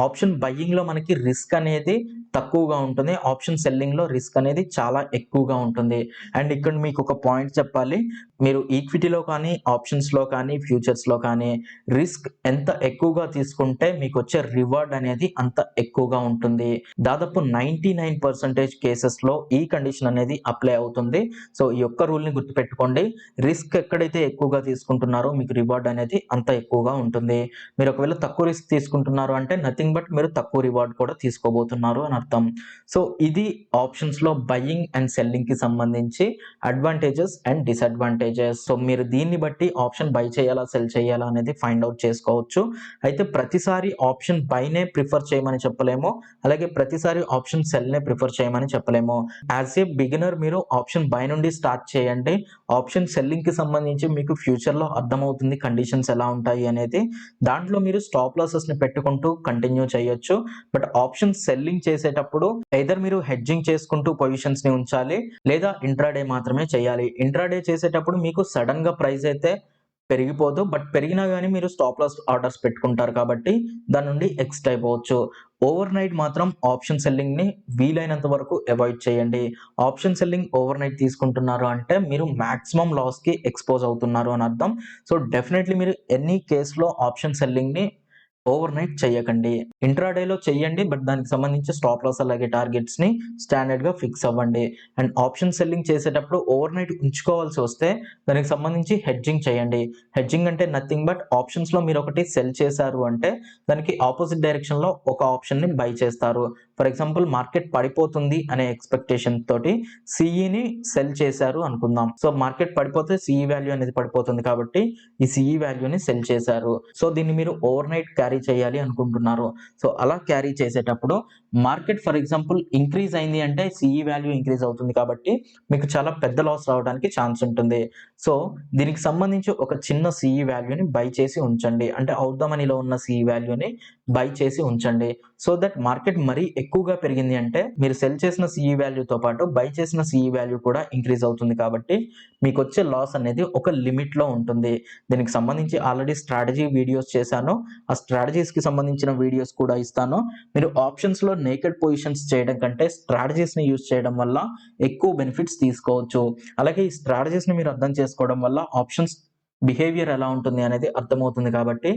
ఆప్షన్ బైయింగ్‌లో మనకి రిస్క్ అనేది తక్కువగా ఉంటుంది. ఆప్షన్ సెల్లింగ్‌లో రిస్క్ అనేది చాలా ఎక్కువగా ఉంటుంది. అండ్ ఇక్కడ మీకు ఒక పాయింట్ చెప్పాలి. మీరు ఈక్విటీలో కానీ, ఆప్షన్స్‌లో కానీ, ఫ్యూచర్స్‌లో కానీ రిస్క్ ఎంత ఎక్కువగా తీసుకుంటే మీకొచ్చే రివార్డ్ అనేది అంత ఎక్కువగా ఉంటుంది. దాదాపు 99% కేసెస్‌లో ఈ కండిషన్ అనేది అప్లై అవుతుంది. సో, ఈ ఒక్క రూల్‌ని గుర్తుపెట్టుకోండి. రిస్క్ ఎక్కడైతే ఎక్కువగా తీసుకుంటున్నారో మీకు రివార్డ్ అనేది అంత ఎక్కువగా ఉంటుంది. మీరు ఒకవేళ తక్కువ రిస్క్ తీసుకుంటున్నారు అంటే నథింగ్ బట్ మీరు తక్కువ రివార్డ్ కూడా తీసుకోబోతున్నారు అని అర్థం. సో, ఇది ఆప్షన్స్‌లో బైయింగ్ అండ్ సెల్లింగ్‌కి సంబంధించి అడ్వాంటేజెస్ అండ్ డిసడ్వాంటేజెస్. సో, మీరు దీన్ని బట్టి ఆప్షన్ బై చేయాలా, సెల్ చేయాలా అనేది ఫైండ్ ఔట్ చేసుకోవచ్చు. అయితే ప్రతిసారి ఆప్షన్ బైనే ప్రిఫర్ చేయమని చెప్పలేము. అలాగే ప్రతిసారి ఆప్షన్ సెల్‌నే ప్రిఫర్ చేయమని చెప్పలేము. యాస్ ఏ బిగినర్ మీరు ఆప్షన్ బై నుండి స్టార్ట్ చేయండి. ఆప్షన్ సెల్లింగ్‌కి సంబంధించి మీకు ఫ్యూచర్‌లో అర్థమవుతుంది కండిషన్స్ ఎలా ఉంటాయి అనేది. దాంట్లో మీరు స్టాప్ లాసెస్‌ని పెట్టుకుంటూ కంటిన్యూ చేయొచ్చు. బట్ ఆప్షన్ సెల్లింగ్ చేసేటప్పుడు ఎయిదర్ మీరు హెడ్జింగ్ చేసుకుంటూ పొజిషన్స్‌ని ఉంచాలి, లేదా ఇంట్రాడే మాత్రమే చేయాలి. ఇంట్రాడే చేసేటప్పుడు మీకు సడెన్‌గా ప్రైస్ అయితే పెరిగిపోదు. బట్ పెరిగినా గాని మీరు స్టాప్ లాస్ ఆర్డర్స్ పెట్టుకుంటారు కాబట్టి దాని నుండి ఎక్సిట్ అయిపోవచ్చు. ఓవర్ నైట్ మాత్రం ఆప్షన్ సెల్లింగ్‌ని వీలైనంత వరకు అవాయిడ్ చేయండి. ఆప్షన్ సెల్లింగ్ ఓవర్ నైట్ తీసుకుంటున్నారు అంటే మీరు మాక్సిమం లాస్‌కి ఎక్స్‌పోజ్ అవుతున్నారు అని అర్థం. సో, డెఫినైట్‌లీ మీరు ఎనీ కేస్‌లో ఆప్షన్ సెల్లింగ్‌ని ఓవర్ నైట్ చేయకండి. ఇంట్రాడేలో చెయ్యండి. బట్ దానికి సంబంధించి స్టాప్ లాస్ అలాగే టార్గెట్స్‌ని స్టాండర్డ్‌గా ఫిక్స్ అవ్వండి. అండ్ ఆప్షన్ సెల్లింగ్ చేసేటప్పుడు ఓవర్ నైట్ ఉంచుకోవాల్సి వస్తే దానికి సంబంధించి హెడ్జింగ్ చేయండి. హెడ్జింగ్ అంటే నథింగ్ బట్ ఆప్షన్స్‌లో మీరు ఒకటి సెల్ చేశారు అంటే దానికి ఆపోజిట్ డైరెక్షన్‌లో ఒక ఆప్షన్‌ని బై చేస్తారు. ఫర్ ఎగ్జాంపుల్ మార్కెట్ పడిపోతుంది అనే ఎక్స్పెక్టేషన్ తోటి సిఈని సెల్ చేశారు అనుకుందాం. సో మార్కెట్ పడిపోతే సిఈ వాల్యూ అనేది పడిపోతుంది కాబట్టి ఈ సిఈ వాల్యూని సెల్ చేశారు. సో దీన్ని మీరు ఓవర్ నైట్ క్యారీ చేయాలి అనుకుంటున్నారు. సో అలా క్యారీ చేసేటప్పుడు మార్కెట్ ఫర్ ఎగ్జాంపుల్ ఇంక్రీజ్ అయింది అంటే సిఈ వాల్యూ ఇంక్రీజ్ అవుతుంది కాబట్టి మీకు చాలా పెద్ద లాస్ రావడానికి ఛాన్స్ ఉంటుంది. సో దీనికి సంబంధించి ఒక చిన్న సిఈ వాల్యూని బై చేసి ఉంచండి. అంటే అవుట్ ద మనీలో ఉన్న సిఈ వాల్యూని బై చేసి ఉంచండి. సో దట్ మార్కెట్ మరీ ఎక్కువగా పెరిగింది అంటే మీరు సెల్ చేసిన సిఈ వాల్యూతో పాటు బై చేసిన సిఈ వాల్యూ కూడా ఇంక్రీజ్ అవుతుంది కాబట్టి మీకు వచ్చే లాస్ అనేది ఒక లిమిట్ లో ఉంటుంది. దీనికి సంబంధించి ఆల్రెడీ స్ట్రాటజీ వీడియోస్ చేశాను. ఆ స్ట్రాటజీస్ కి సంబంధించిన వీడియోస్ కూడా ఇస్తాను. మీరు ఆప్షన్స్ లో నేకెడ్ పొజిషన్స్ చేయడం కంటే స్ట్రాటజీస్ ని యూజ్ చేయడం వల్ల ఎక్కువ బెనిఫిట్స్ తీసుకోవచ్చు. అలాగే ఈ స్ట్రాటజీస్ ని మీరు అర్థం చేసుకోవడం వల్ల ఆప్షన్స్ బిహేవియర్ ఎలా ఉంటుంది అనేది అర్థమవుతుంది కాబట్టి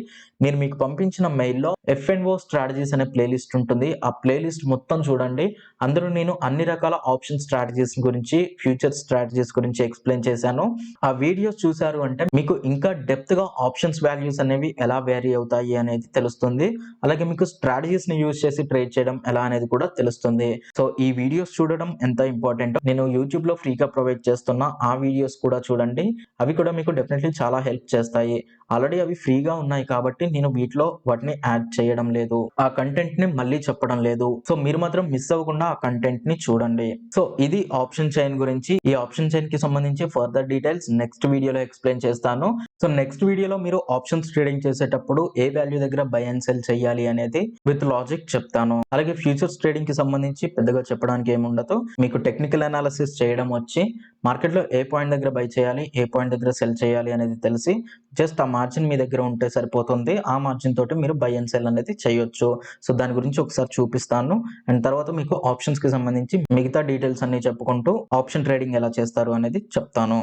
నేను మీకు పంపించిన మెయిల్లో F&O స్ట్రాటజీస్ అనే ప్లేలిస్ట్ ఉంటుంది. ఆ ప్లేలిస్ట్ మొత్తం చూడండి. అందులో నేను అన్ని రకాల ఆప్షన్ స్ట్రాటజీస్ గురించి, ఫ్యూచర్ స్ట్రాటజీస్ గురించి ఎక్స్ప్లెయిన్ చేశాను. ఆ వీడియోస్ చూసారు అంటే మీకు ఇంకా డెప్త్ గా ఆప్షన్స్ వాల్యూస్ అనేవి ఎలా వేరీ అవుతాయి అనేది తెలుస్తుంది. అలాగే మీకు స్ట్రాటజీస్ ని యూజ్ చేసి ట్రేడ్ చేయడం ఎలా అనేది కూడా తెలుస్తుంది. సో ఈ వీడియోస్ చూడడం ఎంత ఇంపార్టెంట్ నేను యూట్యూబ్ లో ఫ్రీగా ప్రొవైడ్ చేస్తున్న ఆ వీడియోస్ కూడా చూడండి. అవి కూడా మీకు డెఫినెట్లీ చాలా హెల్ప్ చేస్తాయి. ఆల్రెడీ అవి ఫ్రీగా ఉన్నాయి కాబట్టి నేను వీటిలో వాటిని యాడ్ చేయడం లేదు. ఆ కంటెంట్ ని మళ్ళీ చెప్పడం లేదు. సో మీరు మాత్రం మిస్ అవ్వకుండా ఆ కంటెంట్ ని చూడండి. సో ఇది ఆప్షన్ చైన్ గురించి. ఈ ఆప్షన్ చైన్ కి సంబంధించి ఫర్దర్ డీటెయిల్స్ నెక్స్ట్ వీడియోలో ఎక్స్ప్లెయిన్ చేస్తాను. సో నెక్స్ట్ వీడియోలో మీరు ఆప్షన్స్ ట్రేడింగ్ చేసేటప్పుడు ఏ వాల్యూ దగ్గర బై అండ్ సెల్ చేయాలి అనేది విత్ లాజిక్ చెప్తాను. అలాగే ఫ్యూచర్స్ ట్రేడింగ్ కి సంబంధించి పెద్దగా చెప్పడానికి ఏముండదు. మీకు టెక్నికల్ అనాలిసిస్ చేయడం వచ్చి మార్కెట్ లో ఏ పాయింట్ దగ్గర బై చేయాలి, ఏ పాయింట్ దగ్గర సెల్ చేయాలి అనేది తెలిసి జస్ట్ ఆ మార్జిన్ మీ దగ్గర ఉంటే సరిపోతుంది. ఆ మార్జిన్ తోటి మీరు బై అండ్ సెల్ అనేది చేయొచ్చు. సో దాని గురించి ఒకసారి చూపిస్తాను. అండ్ తర్వాత మీకు ఆప్షన్స్ కి సంబంధించి మిగతా డీటెయిల్స్ అన్ని చెప్పుకుంటూ ఆప్షన్ ట్రేడింగ్ ఎలా చేస్తారు అనేది చెప్తాను.